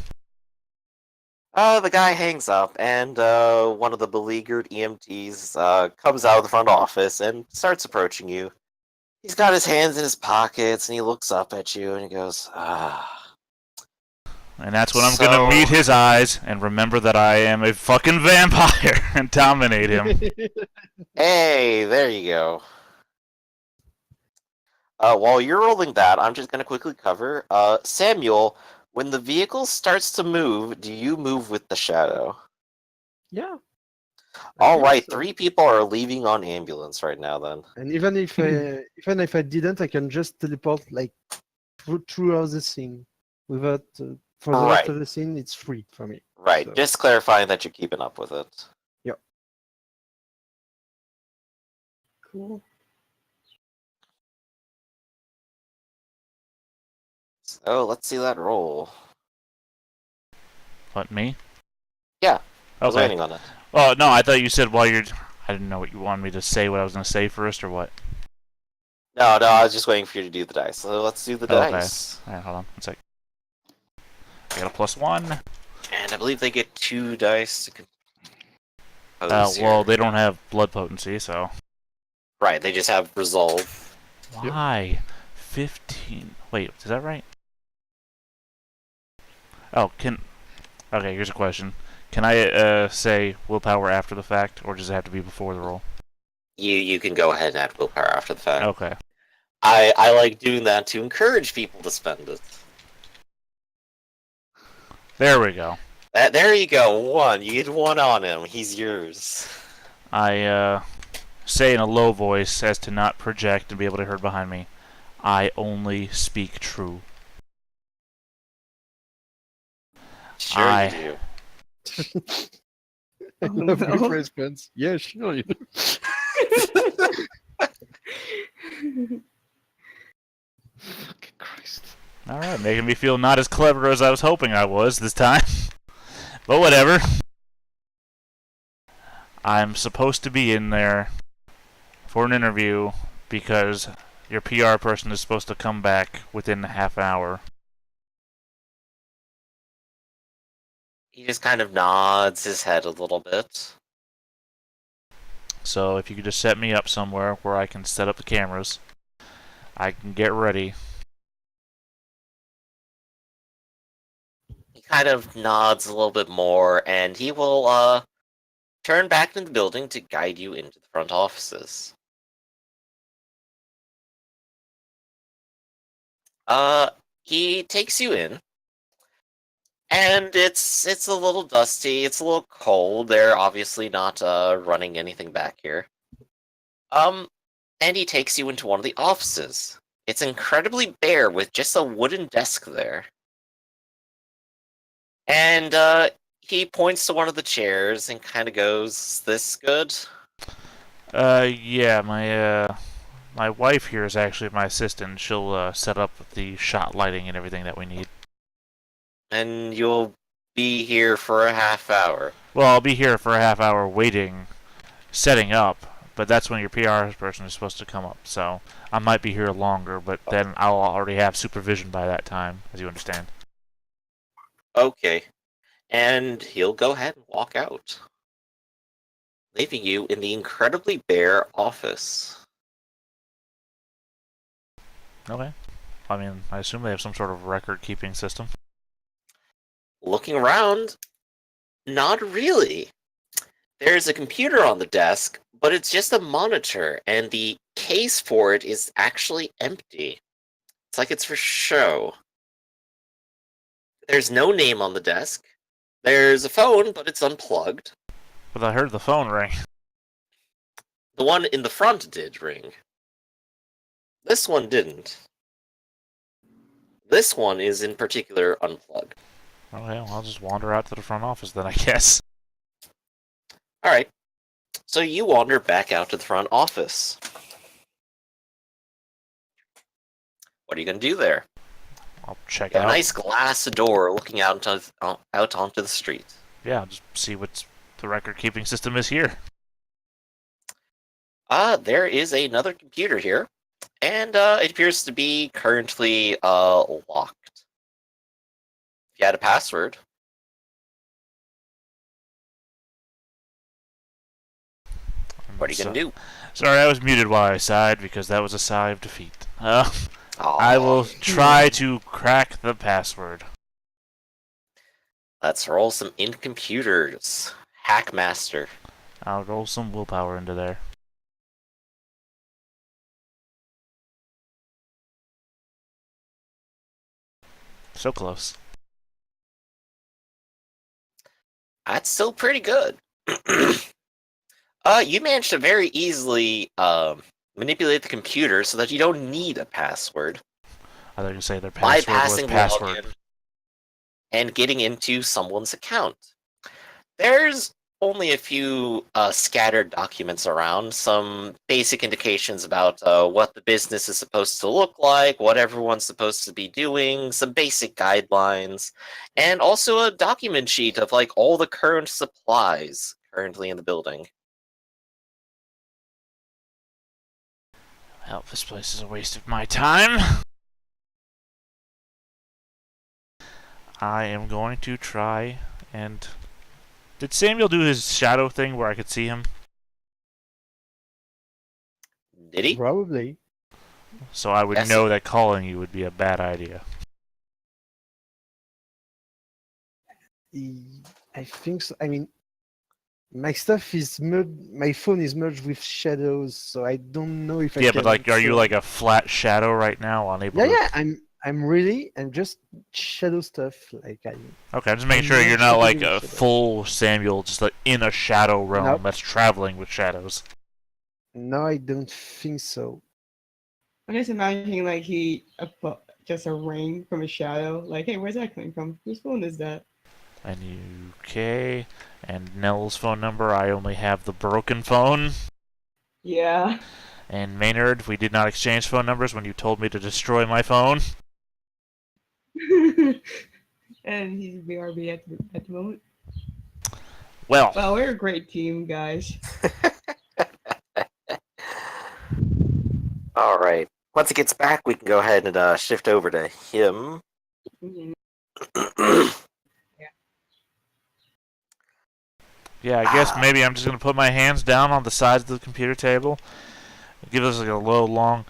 The guy hangs up, and one of the beleaguered EMTs comes out of the front office and starts approaching you. He's got his hands in his pockets, and he looks up at you, and he goes, And that's when I'm gonna meet his eyes and remember that I am a fucking vampire and dominate him. Hey, there you go. While you're rolling that, I'm just going to quickly cover. Samuel, when the vehicle starts to move, do you move with the shadow? Yeah. All think right, so. 3 people are leaving on ambulance right now. Then And even if I didn't, I can just teleport like throughout the scene. Without for the rest Right. of the scene, it's free for me. right, So- just clarifying that you're keeping up with it. Cool. So let's see that roll. What, me? Yeah, I was Okay. waiting on it. Oh, no, I thought you said while you're... I didn't know what you wanted me to say, what I was going to say first, or what. No, I was just waiting for you to do the dice. So let's do the Okay. dice. Alright, hold on. One sec. I got a +1. And I believe they get 2 dice to compose Well, here. they don't have blood potency, so... Right, they just have resolve. Why? 15... Wait, is that right? Oh, Okay, here's a question. Can I say willpower after the fact, or does it have to be before the roll? You can go ahead and add willpower after the fact. Okay. I like doing that to encourage people to spend it. There we go. There you go, 1. You get 1 on him. He's yours. I say in a low voice as to not project and be able to hear behind me. I only speak true. Sure I- you do. I Oh, love no. your response. Yeah, sure. You do. Fucking Christ. Alright, making me feel not as clever as I was hoping I was this time. But whatever. I'm supposed to be in there for an interview because your PR person is supposed to come back within a half hour. He just kind of nods his head a little bit. So if you could just set me up somewhere where I can set up the cameras, I can get ready. He kind of nods a little bit more, and he will turn back into the building to guide you into the front offices. He takes you in, and it's a little dusty. It's a little cold. They're obviously not running anything back here. And he takes you into one of the offices. It's incredibly bare with just a wooden desk there. And he points to one of the chairs and kind of goes, "Is this good?" Yeah, my wife here is actually my assistant. She'll set up the shot lighting and everything that we need. And you'll be here for a half hour. Well, I'll be here for a half hour waiting, setting up, but that's when your PR person is supposed to come up. So I might be here longer, but then I'll already have supervision by that time, as you understand. Okay. And he'll go ahead and walk out, leaving you in the incredibly bare office. Okay. I mean, I assume they have some sort of record-keeping system. Looking around, not really. There's a computer on the desk, but it's just a monitor, and the case for it is actually empty. It's like it's for show. There's no name on the desk. There's a phone, but it's unplugged. But I heard the phone ring. The one in the front did ring. This one didn't. This one is in particular unplugged. Okay, well, I'll just wander out to the front office then, I guess. Alright. So you wander back out to the front office. What are you going to do there? I'll check You have out. a nice glass door looking out onto the street. Yeah, just see what the record-keeping system is here. There is another computer here, and it appears to be currently locked. If you had a password, what are you going to do? Sorry, I was muted while I sighed because that was a sigh of defeat. Aw. I will try to crack the password. Let's roll some in computers. Hackmaster. I'll roll some willpower into there. So close. That's still pretty good. You managed to very easily manipulate the computer so that you don't need a password. I thought you say their password was Bypassing password. login and getting into someone's account. There's only a few scattered documents around, some basic indications about what the business is supposed to look like, what everyone's supposed to be doing, some basic guidelines, and also a document sheet of like all the current supplies currently in the building. Well, this place is a waste of my time. I am going to try and... Did Samuel do his shadow thing where I could see him? Did he? Probably. So I would Yes. know that calling you would be a bad idea. I think so. I mean, my stuff is my phone is merged with shadows, so I don't know if I Yeah, can. but like, are you show- like a flat shadow right now, unable Yeah, to... yeah. I'm just shadow stuff. Like Okay, I'm just making I'm sure not you're not like shadowing a shadow. full Samuel, just like in a shadow realm Nope. that's traveling with shadows. No, I don't think so. I'm just imagining like just a ring from a shadow. Like, hey, where's that coming from? Whose phone is that? And UK and Nell's phone number. I only have the broken phone. Yeah. And Maynard, we did not exchange phone numbers when you told me to destroy my phone. And he's BRB at the moment. Well, Well, we're a great team, guys. All right. Once he gets back, we can go ahead and shift over to him. Mhm. yeah, I guess maybe I'm just going to put my hands down on the sides of the computer table. Give us like a low, long...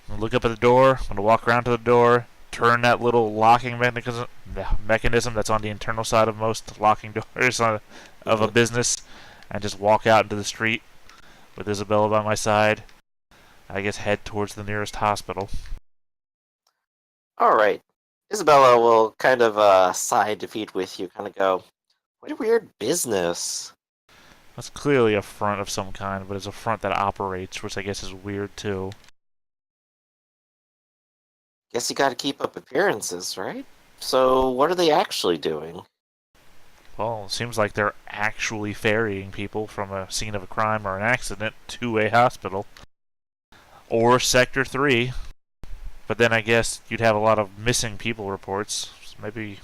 I'm gonna look up at the door. I'm going to walk around to the door. Turn that little locking mechanism that's on the internal side of most locking doors of a business. And just walk out into the street with Isabella by my side. I guess head towards the nearest hospital. All right. Isabella will kind of sigh defeat with you, kind of go, what a weird business. That's clearly a front of some kind, but it's a front that operates, which I guess is weird too. Guess you gotta keep up appearances, right? So, what are they actually doing? Well, it seems like they're actually ferrying people from a scene of a crime or an accident to a hospital. Or Sector 3. But then I guess you'd have a lot of missing people reports. So maybe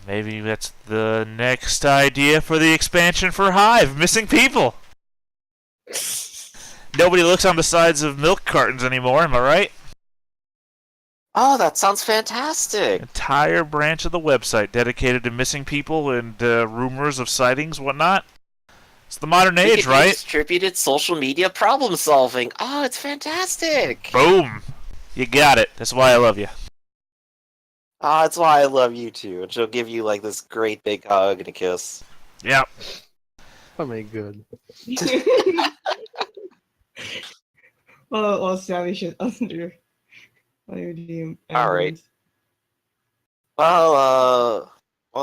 that's the next idea for the expansion for Hive. Missing people! Nobody looks on the sides of milk cartons anymore, am I right? Oh, that sounds fantastic! Entire branch of the website dedicated to missing people and rumors of sightings, whatnot. It's the modern age, right? Distributed social media problem solving. Oh, it's fantastic! Boom! You got it. That's why I love you. Oh, that's why I love you too. And she'll give you like this great big hug and a kiss. Yep. Oh my god. well, Sammy should under the All right. Well,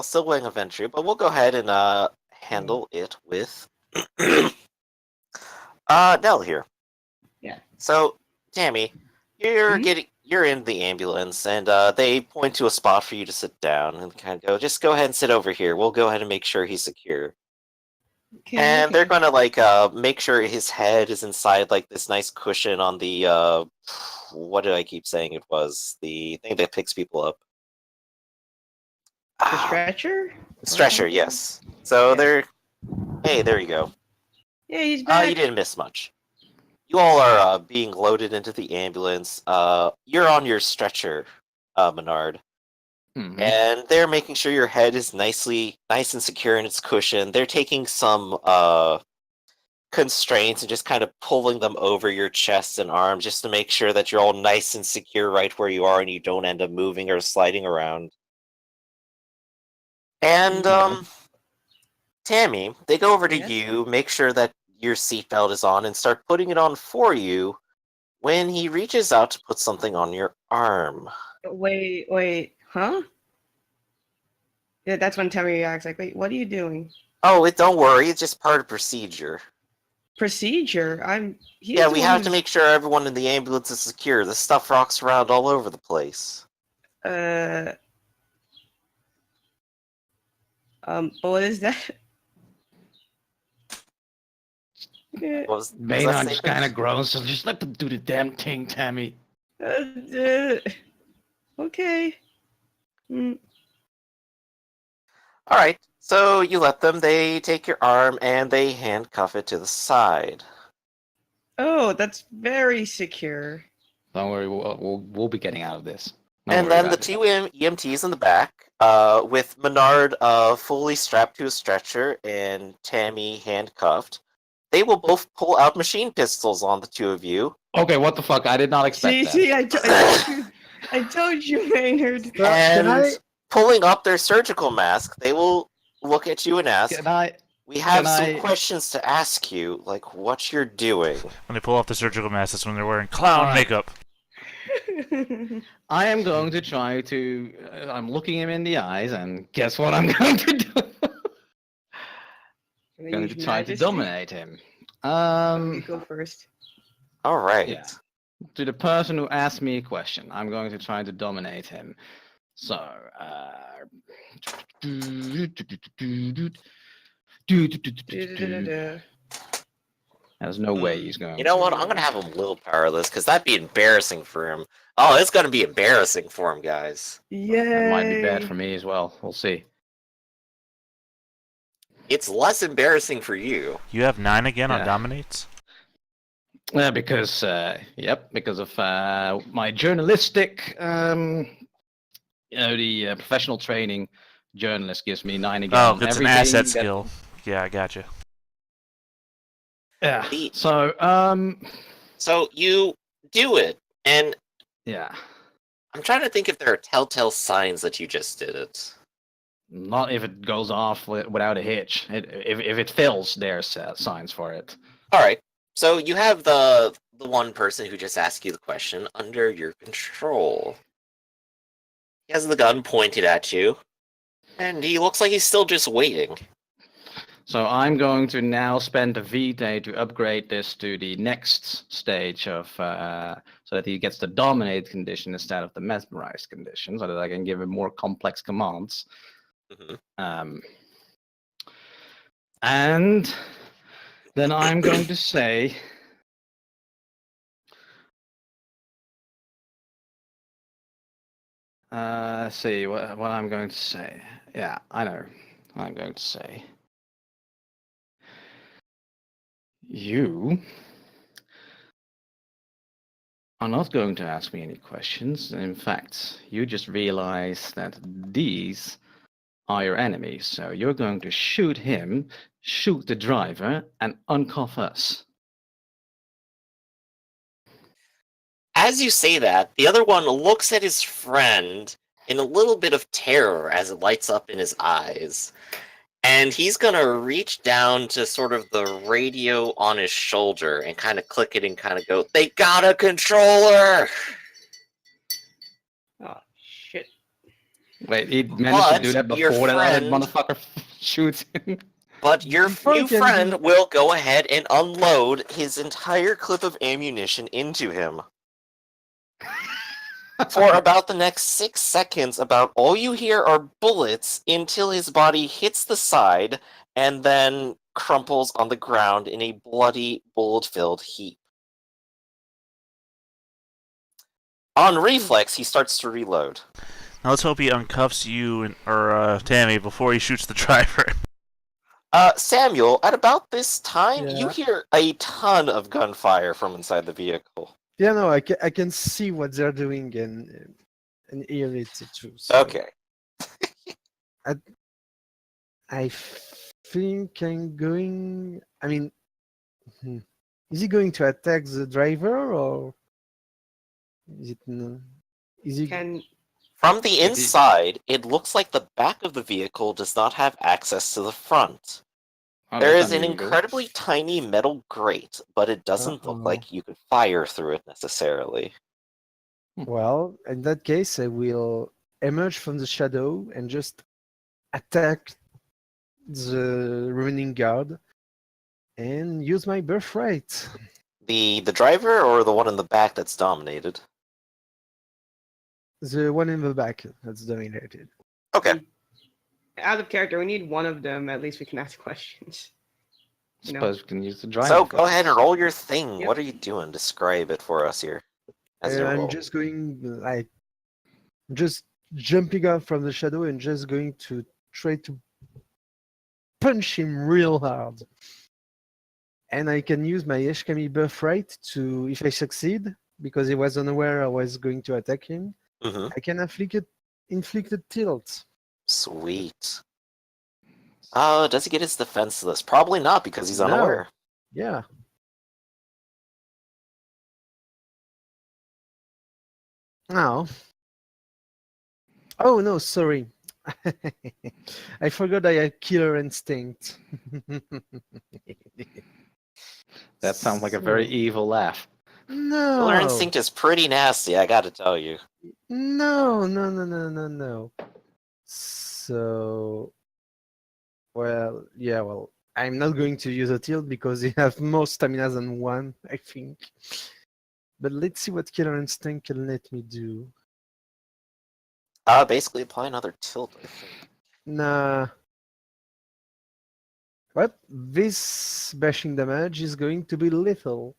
still going eventually, but we'll go ahead and handle it with Nell here. Yeah. So, Tammy, you're in the ambulance, and they point to a spot for you to sit down and kind of go, just go ahead and sit over here. We'll go ahead and make sure he's secure. Okay, And they're gonna like make sure his head is inside like this nice cushion on the what did I keep saying it was? The thing that picks people up. the stretcher. Stretcher, yes. So Yeah. they're hey, there you go. Yeah, he's back. You didn't miss much. You all are being loaded into the ambulance. You're on your stretcher, Menard. Mhm. And they're making sure your head is nice and secure in its cushion. They're taking some constraints and just kind of pulling them over your chest and arms just to make sure that you're all nice and secure right where you are and you don't end up moving or sliding around. And Tammy, they go over to Yes? you, make sure that your seatbelt is on, and start putting it on for you when he reaches out to put something on your arm. Wait, huh? Yeah, that's when Tammy reacts like, wait, what are you doing? Oh, don't worry, it's just part of procedure. Procedure? He's Yeah, the we one have to who's- make sure everyone in the ambulance is secure. The stuff rocks around all over the place. But what is that? Yeah, What was that Maynard just statement? kind of groans, so just let them do the damn thing, Tammy. okay. Mm, All right, so you let them. They take your arm and they handcuff it to the side. Oh, that's very secure. Don't worry, we'll be getting out of this. Don't And worry then the about it. two EMTs in the back, with Menard fully strapped to a stretcher and Tammy handcuffed, they will both pull out machine pistols on the two of you. Okay, what the fuck? I did not expect that. I told you, Maynard. Can I? And pulling up their surgical mask, they will look at you and ask, Can I? we have can some I- questions to ask you, like what you're doing. When they pull off the surgical mask, that's when they're wearing clown Alright. makeup. I am going to try to. I'm looking him in the eyes, and guess what I'm going to do? I'm going to try to dominate him. You go first. All right. Yeah. To the person who asked me a question, I'm going to try to dominate him. So, there's no way he's going. You know what? I'm gonna have him willpower this because that'd be embarrassing for him. Oh, it's gonna be embarrassing for him, guys. That might be bad Yay. for me as well. We'll see. It's less embarrassing for you. You have 9 again on Yeah. dominates. Yeah, because because of my journalistic, the professional training. Journalist gives me 9 again. Oh, on it's an everything asset that- skill. Yeah, I gotcha. Yeah. The- So So you do it, and yeah. I'm trying to think if there are telltale signs that you just did it. Not if it goes off without a hitch. If it fails, there's signs for it. All right. So you have the one person who just asked you the question under your control. He has the gun pointed at you, and he looks like he's still just waiting. So I'm going to now spend a V-Day to upgrade this to the next stage of, so that he gets the dominate condition instead of the mesmerized condition, so that I can give him more complex commands. Mhm. And then I'm going to say, let's see what I'm going to say. Yeah, I know. I'm going to say, you are not going to ask me any questions. In fact, you just realize that these are your enemies. So you're going to shoot him, shoot the driver, and uncuff us. As you say that, the other one looks at his friend in a little bit of terror as it lights up in his eyes. And he's gonna reach down to sort of the radio on his shoulder and kind of click it and kind of go, "They got a controller!" Oh shit. Wait, he managed to do But that your before that other friend- motherfucker shoots him. But your Before new you can friend do- will go ahead and unload his entire clip of ammunition into him. For about the next 6 seconds, about all you hear are bullets until his body hits the side and then crumples on the ground in a bloody, bullet-filled heap. On reflex, he starts to reload. Now let's hope he uncuffs you or Tammy before he shoots the driver. Samuel, at about this time, you Yeah. hear a ton of gunfire from inside the vehicle. Yeah, no, I can see what they're doing and hear it too. So Okay. I think I'm going. I mean, is he going to attack the driver or is it? Is he? Can From the inside, it looks like the back of the vehicle does not have access to the front. Oh, There that's is an unusual. incredibly tiny metal grate, but it doesn't look Uh-oh. like you could fire through it necessarily. Well, in that case, I will emerge from the shadow and just attack the remaining guard and use my birthright. The driver or the one in the back that's dominated? The one in the back that's dominated. Okay. out of character, we need one of them. At least we can ask questions. You know. Suppose we can use the driver. So go ahead and roll your thing. Yep. What are you doing? Describe it for us here. As you I'm roll. just going like just jumping out from the shadow and just going to try to punch him real hard. And I can use my Eshkami birthright to, if I succeed, because he was unaware I was going to attack him, Mhm. I can inflict a tilt. Sweet. Does he get his defenseless? Probably not, because he's No. unaware. Yeah. Now. Oh no, sorry. I forgot I had killer instinct. That sounds like a very evil laugh. No. Killer instinct is pretty nasty, I gotta tell you. No. So, well, yeah, well, I'm not going to use a tilt because you have more stamina than one, I think. But let's see what Killer Instinct can let me do. Basically apply another tilt, I think. Nah. But this bashing damage is going to be lethal.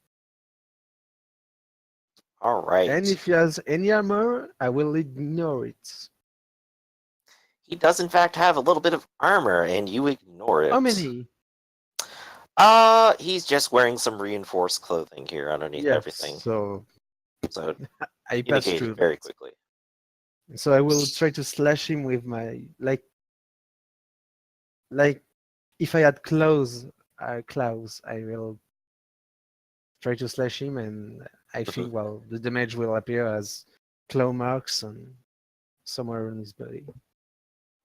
Alright. And if he has any armor, I will ignore it. He does in fact have a little bit of armor, and you ignore it. How many? He's just wearing some reinforced clothing here underneath Yes, everything. so So I you pass negate through it very that. quickly. So I will try to slash him with my like if I had claws, I will try to slash him, and I think the damage will appear as claw marks on somewhere on his body.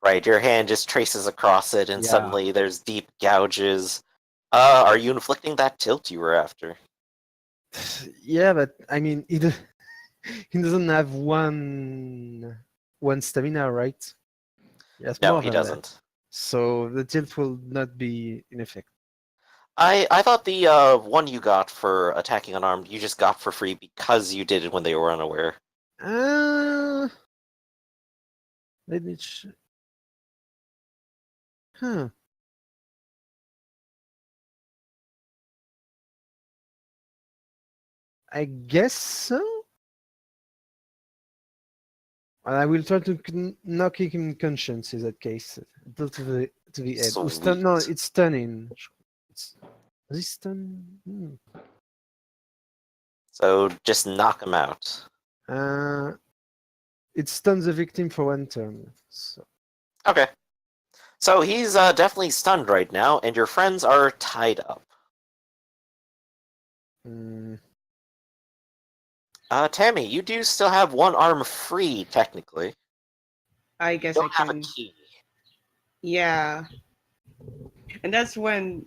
Right, your hand just traces across it, and Yeah. suddenly there's deep gouges. Are you inflicting that tilt you were after? Yeah, but I mean, he doesn't have one stamina, right? Yes, No, more he than that. doesn't. So the tilt will not be in effect. I thought the one you got for attacking unarmed you just got for free because you did it when they were unaware. Let me. Huh. I guess so. And I will try to knock him conscience in that case. To the head. Oh, stun, no, Sweet. it's stunning. Is it stun? So just knock him out. It stuns the victim for 1 turn. So. Okay. So he's definitely stunned right now, and your friends are tied up. Tammy, you do still have one arm free, technically. I guess You I don't have a can. key. Yeah. And that's when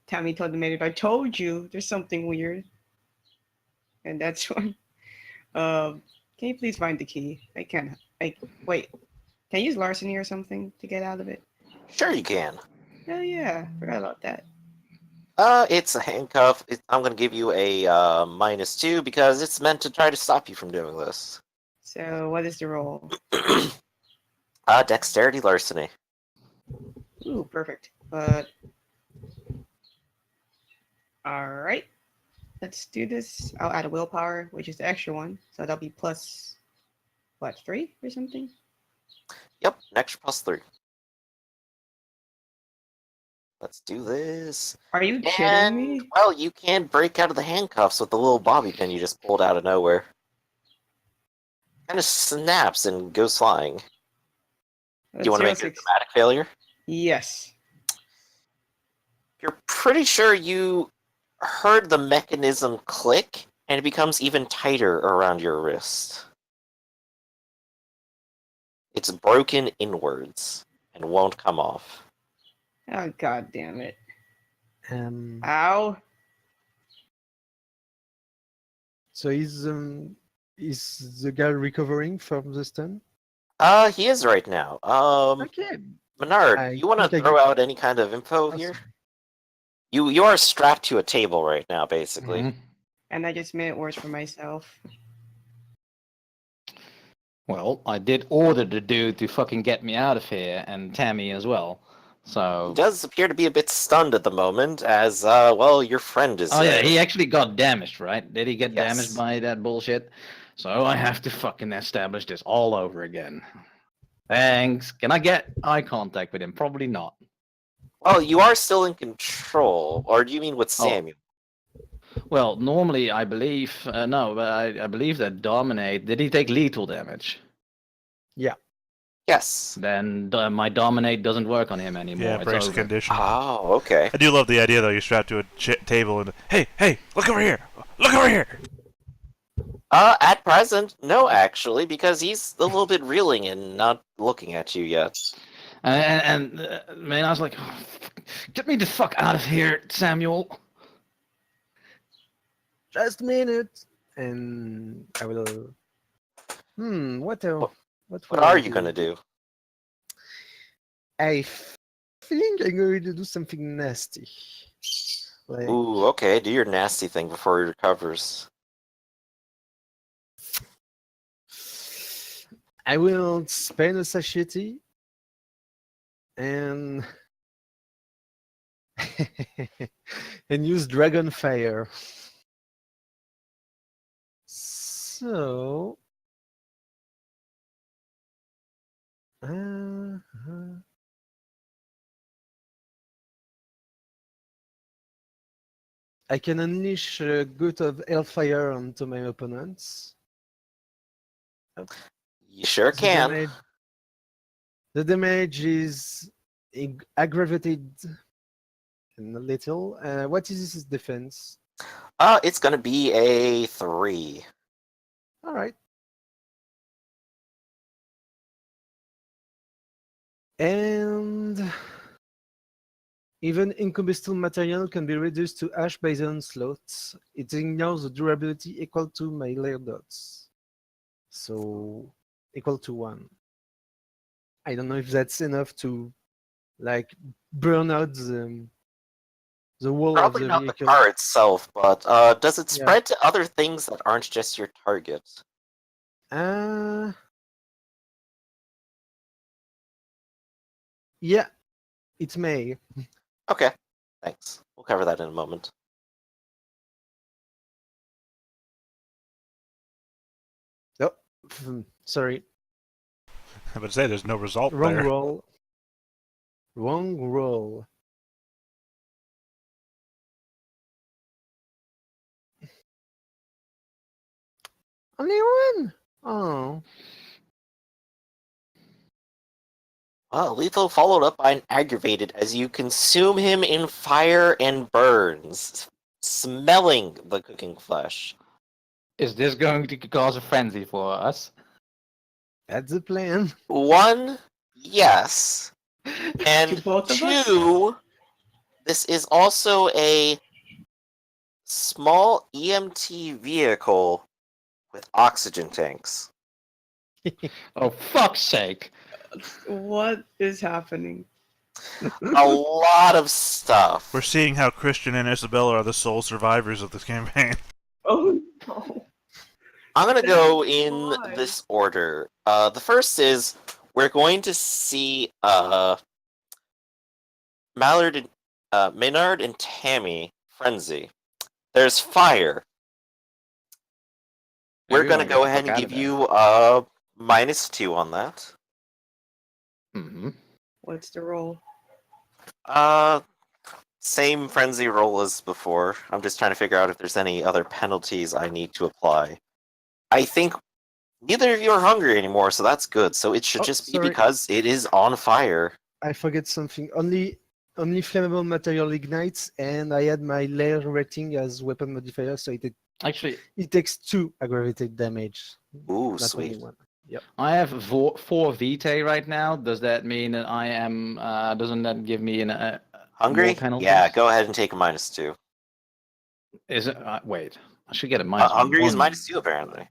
Tammy told the maid, I told you there's something weird. And that's when can you please find the key? I can't wait. Can I use larceny or something to get out of it? Sure you can. Oh yeah, forgot about that. It's a handcuff. I'm going to give you a -2 because it's meant to try to stop you from doing this. So what is the roll? Dexterity larceny. Ooh, perfect. But all right, let's do this. I'll add a willpower, which is the extra one, so that'll be plus what 3 or something. Yep, an extra +3. Let's do this. Are you kidding And, me? well, you can break out of the handcuffs with the little bobby pin you just pulled out of nowhere. Kind of snaps and goes flying. Do you want to make your 06. dramatic failure? Yes. You're pretty sure you heard the mechanism click, and it becomes even tighter around your wrist. It's broken inwards and won't come off. Oh god damn it. Um. Ow. So is the guy recovering from the stun? He is right now. Okay. Menard, I you want to think I throw get- out any kind of info here? Awesome. You are strapped to a table right now, basically. Mhm. And I just made it worse for myself. Well, I did order the dude to fucking get me out of here, and Tammy as well. He So. does appear to be a bit stunned at the moment, as, well, your friend is... Oh yeah, he actually got damaged, right? Did he get Yes. damaged by that bullshit? So I have to fucking establish this all over again. Thanks. Can I get eye contact with him? Probably not. Well, you are still in control, or do you mean with Oh. Samuel? Well, normally I believe no, but I believe that Dominate. Did he take lethal damage? Yes. Then my Dominate doesn't work on him anymore. Yeah, It's breaks the over. condition. Oh, okay. I do love the idea though. You're strapped to a table and hey, look over here, look over here. At present, no, actually, because he's a little bit reeling and not looking at you yet. And man, I was like, oh, get me the fuck out of here, Samuel. Just a minute, and I will. What What will are I you gonna do? I think I'm going to do something nasty. Like, Ooh, okay. Do your nasty thing before he recovers. I will spend a satiety and and use dragon fire. So uh, I can unleash a gut of hellfire onto my opponents. You sure The can. The damage is aggravated and a little. What is his defense? It's gonna be a 3. All right. And even incombustible material can be reduced to ash by the onslaught. It ignores the durability equal to my layer dots. So equal to 1. I don't know if that's enough to like burn out the wall of Probably the not the vehicle. car itself, but does it Yeah. spread to other things that aren't just your target? Yeah, it may. Okay, thanks. We'll cover that in a moment. Oh, sorry. I would say there's no result Wrong there. roll. Wrong roll. Only one? Oh. Well, lethal followed up by an aggravated as you consume him in fire and burns, smelling the cooking flesh. Is this going to cause a frenzy for us? That's the plan. 1, yes. To And both of us? 2, this is also a small EMT vehicle with oxygen tanks. Oh, fuck's sake. What is happening? A lot of stuff. We're seeing how Christian and Isabella are the sole survivors of this campaign. Oh no. I'm gonna go That's in why. this order. The first is we're going to see Maynard and Tammy frenzy. There's fire. We're Maybe we gonna wanna get go the ahead fuck and out of give there. you -2 on that. Mm-hmm. What's the roll? Same frenzy roll as before. I'm just trying to figure out if there's any other penalties I need to apply. I think neither of you are hungry anymore, so that's good. So it should Oh, just be sorry. because it is on fire. I forget something. Only flammable material ignites, and I had my layer rating as weapon modifier, so Actually, it takes 2 aggravated damage. Ooh, Not sweet. only 1. Yep. I have 4 VtR right now. Does that mean that I am? Doesn't that give me more Hungry? penalties? Yeah, go ahead and take a -2. Is it? Wait, I should get a -1. Hungry is -2 apparently.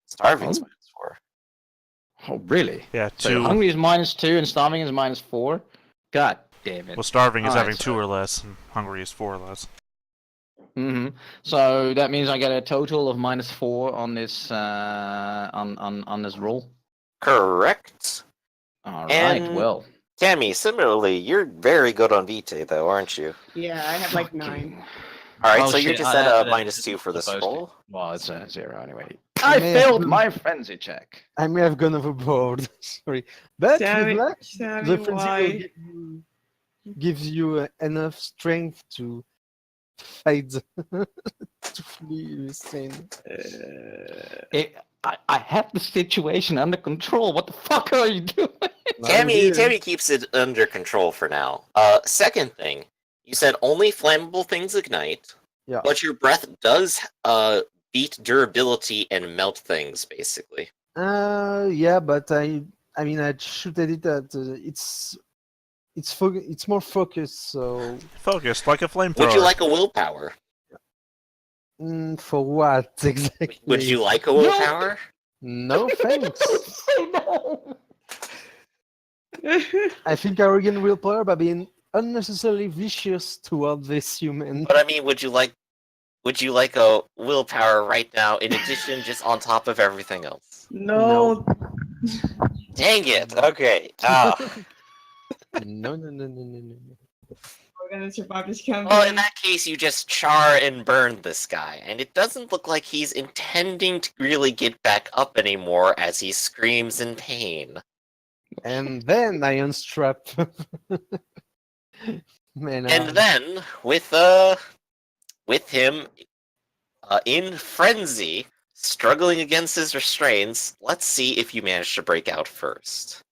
Starving's Oh? -4. Oh, really? Yeah, So 2. hungry is -2 and starving is -4. God damn it. Well, starving is Alright, having so- 2 or less, and hungry is 4 or less. Mm-hmm. So that means I get a total of -4 on this on this roll. Correct. All right. And- Well. Tammy, similarly, you're very good on Vitae though, aren't you? Yeah, I have like fucking- 9. Alright, Oh, so you're shit, just that- at a that -2 isn't for this supposed to- roll. Well, it's a 0 anyway. I I may have failed gone- my frenzy check. I may have gone overboard. Sorry. But Sammy, with luck, Sammy, the frenzy will why? gives you enough strength to fight to flee this thing. I have the situation under control. What the fuck are you doing? Tammy keeps it under control for now. Second thing, you said only flammable things ignite. Yeah. But your breath does beat durability and melt things, basically. Yeah, but I mean, I shoot at it at it's more focused. So Focused, like a flamethrower. Would you like a willpower? for what exactly? Would you like a willpower? No thanks. Say no. I think I regain willpower by being unnecessarily vicious toward this human. But I mean, would you like a willpower right now in addition, just on top of everything else? No. Dang it! Okay. Ah. No, no, no, no, no, no, no. We're gonna survive this campaign. Well, in that case, you just char and burn this guy, and it doesn't look like he's intending to really get back up anymore as he screams in pain. And then I unstrap. Man, And then, with him in frenzy, struggling against his restraints, let's see if you manage to break out first.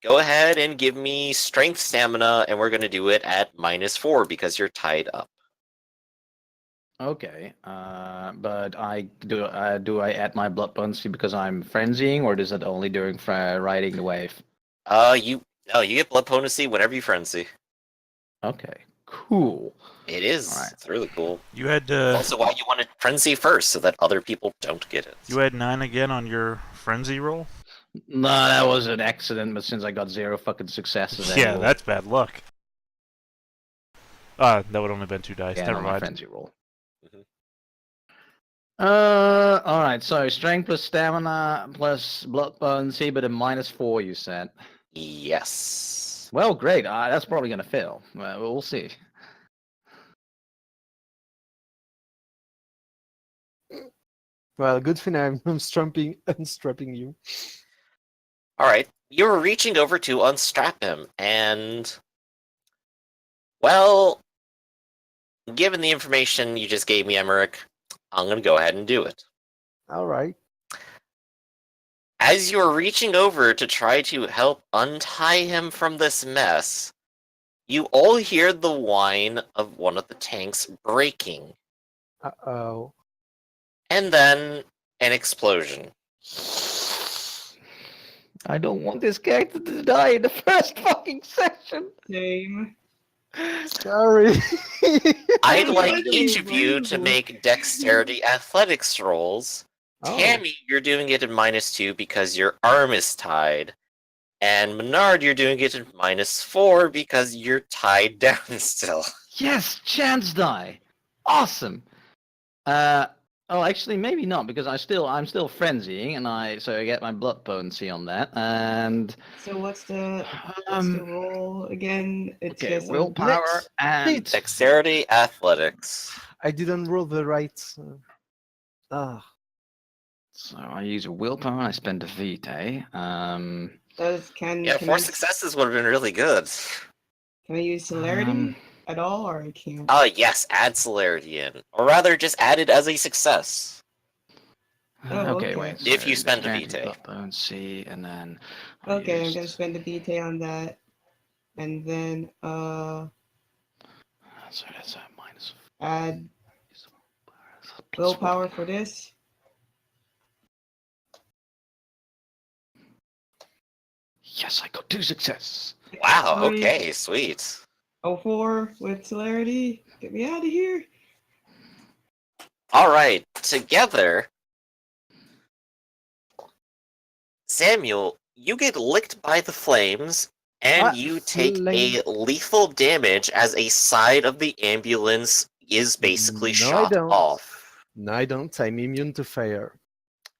Go ahead and give me strength stamina, and we're going to do it at -4 because you're tied up. Okay, but do I add my blood potency because I'm frenzying, or is it only during riding the wave? You get blood potency whenever you frenzy. Okay, cool. It is. Alright. It's really cool. You had Also, why you wanted frenzy first, so that other people don't get it. you had 9 again on your frenzy roll. No, that was an accident, but since I got 0 fucking successes, Yeah, anyway, that's bad luck. That would only been 2 dice. yeah, Never on my mind. frenzy roll. Mhm. Alright, so strength plus stamina plus blood potency, but a -4, you said. Yes. Well, great. That's probably gonna fail. We'll see. well, good thing I'm unstrapping you. Alright, you're reaching over to unstrap him, and... Well... Given the information you just gave me, Emmerich, I'm gonna go ahead and do it. All right. As you're reaching over to try to help untie him from this mess, you all hear the whine of one of the tanks breaking, Uh-oh. and then an explosion. I don't want this character to die in the first fucking session. Same. Sorry. I'd Oh, like I don't each of you to know. make dexterity athletics rolls. Oh. Tammy, you're doing it at -2 because your arm is tied. And Menard, you're doing it at -4 because you're tied down still. Yes, chance die. Awesome. Oh, actually, maybe not because I'm still frenzying, and so I get my blood potency on that, and So what's the um, roll again? It's okay, just willpower Next. and Dexterity athletics. I didn't roll the right. Ah. so I use a willpower. I spend a vitae. can Yeah, 4 successes would have been really good. can I use celerity at all, or I can't? Yes, add celerity in. Or rather, just add it as a success. Oh, okay, okay. wait. If you spend a strength, vitae. blood potency, and then I Okay, I'm used- gonna spend the BT on that, and then So that's a minus. add willpower for this. Yes, I got 2 successes. Wow, Sweet. okay, sweet. 04 with celerity. Get me out of here. Alright, together, Samuel, you get licked by the flames, and What? you take Flame? a lethal damage as a side of the ambulance is basically No, I shot don't. off. No, I don't. I'm immune to fire.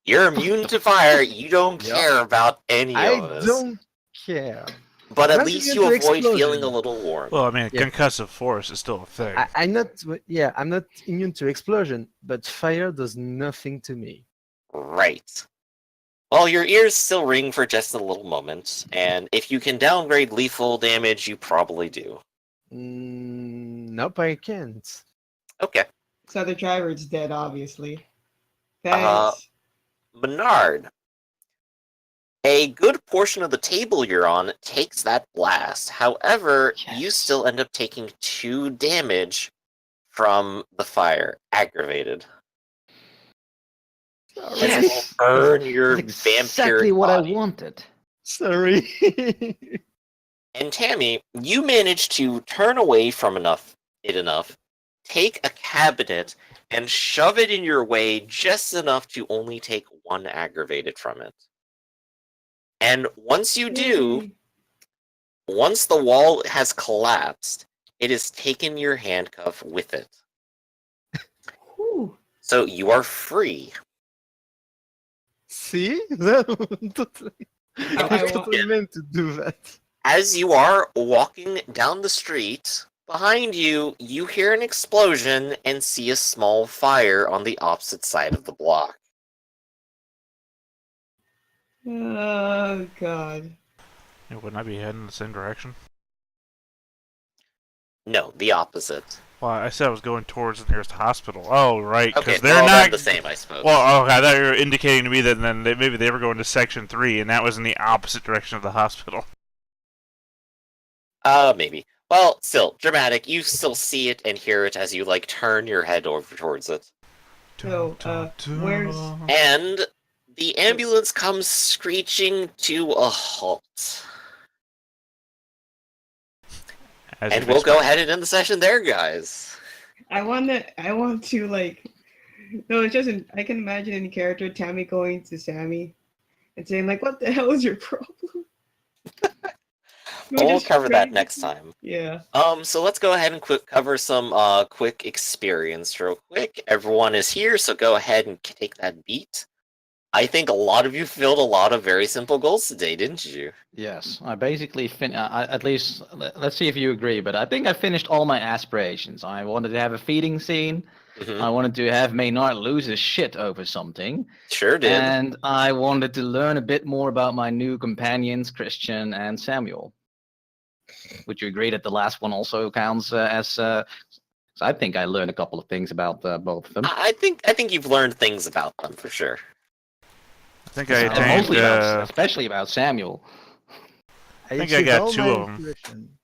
You're immune to fire, you don't Yep. care about any I of this. don't care. But at Not least immune you to avoid feeling explosion. a little warm. Well, I mean, Yeah. concussive force is still a thing. I'm not. Yeah, I'm not immune to explosion, but fire does nothing to me. Right. Well, your ears still ring for just a little moment, and if you can downgrade lethal damage, you probably do. Nope, I can't. Okay. So the driver is dead, obviously. Uh, Thanks. Bernard, a good portion of the table you're on takes that blast. However, you Yes. still end up taking 2 damage from the fire, aggravated. As it will Yes, burn your that's vampiric exactly what body. I wanted. Sorry. And Tammy, you manage to turn away from enough, take a cabinet, and shove it in your way just enough to only take 1 aggravated from it. And once you do, Yay. once the wall has collapsed, it has taken your handcuff with it. Whew. So you are free. See? Totally. I I want- totally meant to do that. As you are walking down the street, behind you, you hear an explosion and see a small fire on the opposite side of the block. Oh god. Yeah, wouldn't I be heading in the same direction? No, the opposite. Well, I said I was going towards the nearest hospital. Oh, right, because Okay, they're well, not the same, I suppose. Well, okay, I thought you were indicating to me that then maybe they were going to Section 3, and that was in the opposite direction of the hospital. Maybe. Well, still, dramatic. You still see it and hear it as you, like, turn your head over towards it. So, where's- And the ambulance comes screeching to a halt. As And you'd we'll go expect. ahead and end the session there, guys. I want to like, no, it's just, I can imagine any character, Tammy going to Sammy and saying like, what the hell is your problem? We'll cover that next time. Yeah. So let's go ahead and cover some quick experience real quick. Everyone is here, so go ahead and take that beat. I think a lot of you filled a lot of very simple goals today, didn't you? Yes, I basically at least let's see if you agree, but I think I finished all my aspirations. I wanted to have a feeding scene. Mhm. I wanted to have Maynard lose his shit over something. Sure did. And I wanted to learn a bit more about my new companions, Christian and Samuel. Would you agree that the last one also counts as? I think I learned a couple of things about both of them. I think you've learned things about them for sure. I think I And attained, mostly about, especially about Samuel. think I achieved got all 2 my of 'em. intuition.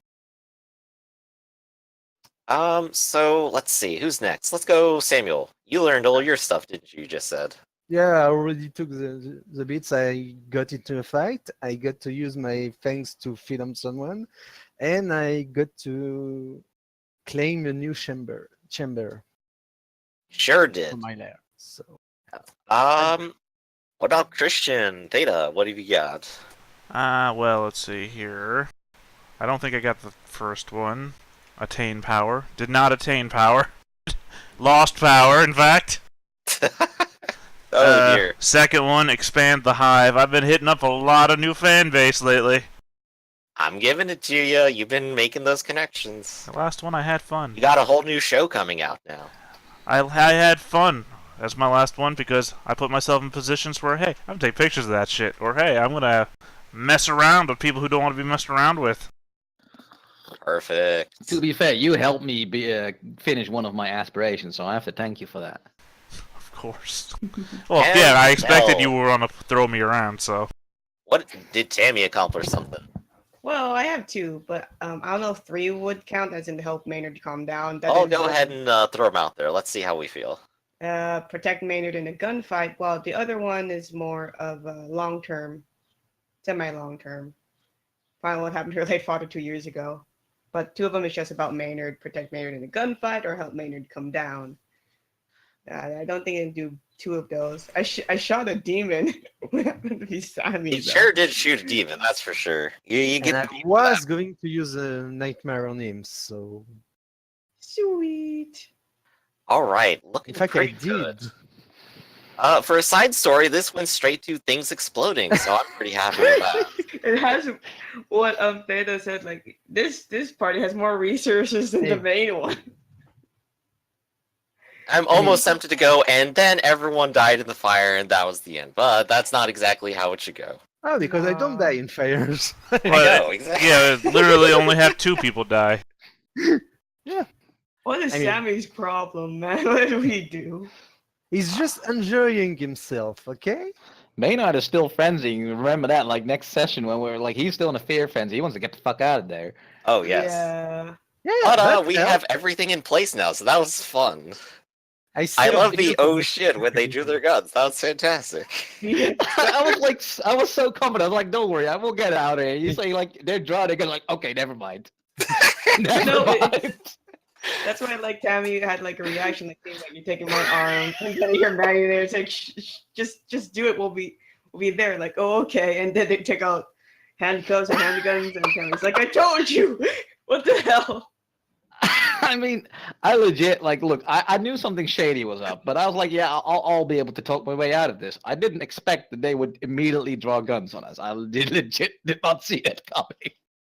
So let's see, who's next? Let's go, Samuel. You learned all your stuff, didn't you? You just said. Yeah, I already took the bits. I got into a fight. I got to use my fangs to feed on someone, and I got to claim a new chamber Sure for did. my lair. So What about Christian? Theta, what have you got? Well, let's see here. I don't think I got the first one. Attain power. Did not attain power. Lost power, in fact. Oh dear. Second one, expand the hive. I've been hitting up a lot of new fan base lately. I'm giving it to you. You've been making those connections. The last one, I had fun. You got a whole new show coming out now. I had fun. That's my last one because I put myself in positions where, hey, I'm gonna take pictures of that shit. Or, hey, I'm gonna mess around with people who don't want to be messed around with. Perfect. To be fair, you helped me finish one of my aspirations, so I have to thank you for that. Of course. Well, And yeah, I expected hell. you were gonna throw me around, so. What did Tammy accomplish something? Well, I have 2, but I don't know if 3 would count as in to help Maynard calm down. Oh, go ahead and throw them out there. Let's see how we feel. Protect Maynard in a gunfight, while the other one is more of a long-term, semi-long-term. Find what happened to her late father 2 years ago. But 2 of them is just about Maynard, protect Maynard in a gunfight, or help Maynard come down. I don't think I can do 2 of those. I shot a demon. What happened to be Sammy? You sure did shoot a demon, that's for sure. You and get I the beat for was going to use a nightmare on him. So Sweet. All right, looking in fact, I pretty did. good. For a side story, this went straight to things exploding, so I'm pretty happy with that. It has what Theta said. Like this party has more resources than the Hey. main one. I'm almost tempted to go, and then everyone died in the fire, and that was the end. But that's not exactly how it should go. Oh, because I don't No. die in fires. I know, exactly. Yeah, literally only have 2 people die. What is I mean- Sammy's problem, man? What do we do? He's just enjoying himself, okay? Maynard is still frenzying. Remember that? Like next session when we're like, he's still in a fear frenzy. He wants to get the fuck out of there. Oh, yes. Yeah. Yeah, But that we helped. have everything in place now, so that was fun. I I love saved the you oh from shit when they drew their guns. That was fantastic. Yeah. I was so confident. I was like, don't worry, I will get out of here. You say like they're drowning, and like, okay, never mind. Never No, mind. That's why like Tammy had like a reaction like, "Hey, like you're taking my arm," and then you're mad there. It's like, just do it. will be there, like, oh, okay. And then they take out handcuffs and handguns and cameras. Like, I told you! What the hell? I mean, I legit look. I knew something shady was up, but I was like, yeah, I'll be able to talk my way out of this. I didn't expect that they would immediately draw guns on us. I legit did not see it coming.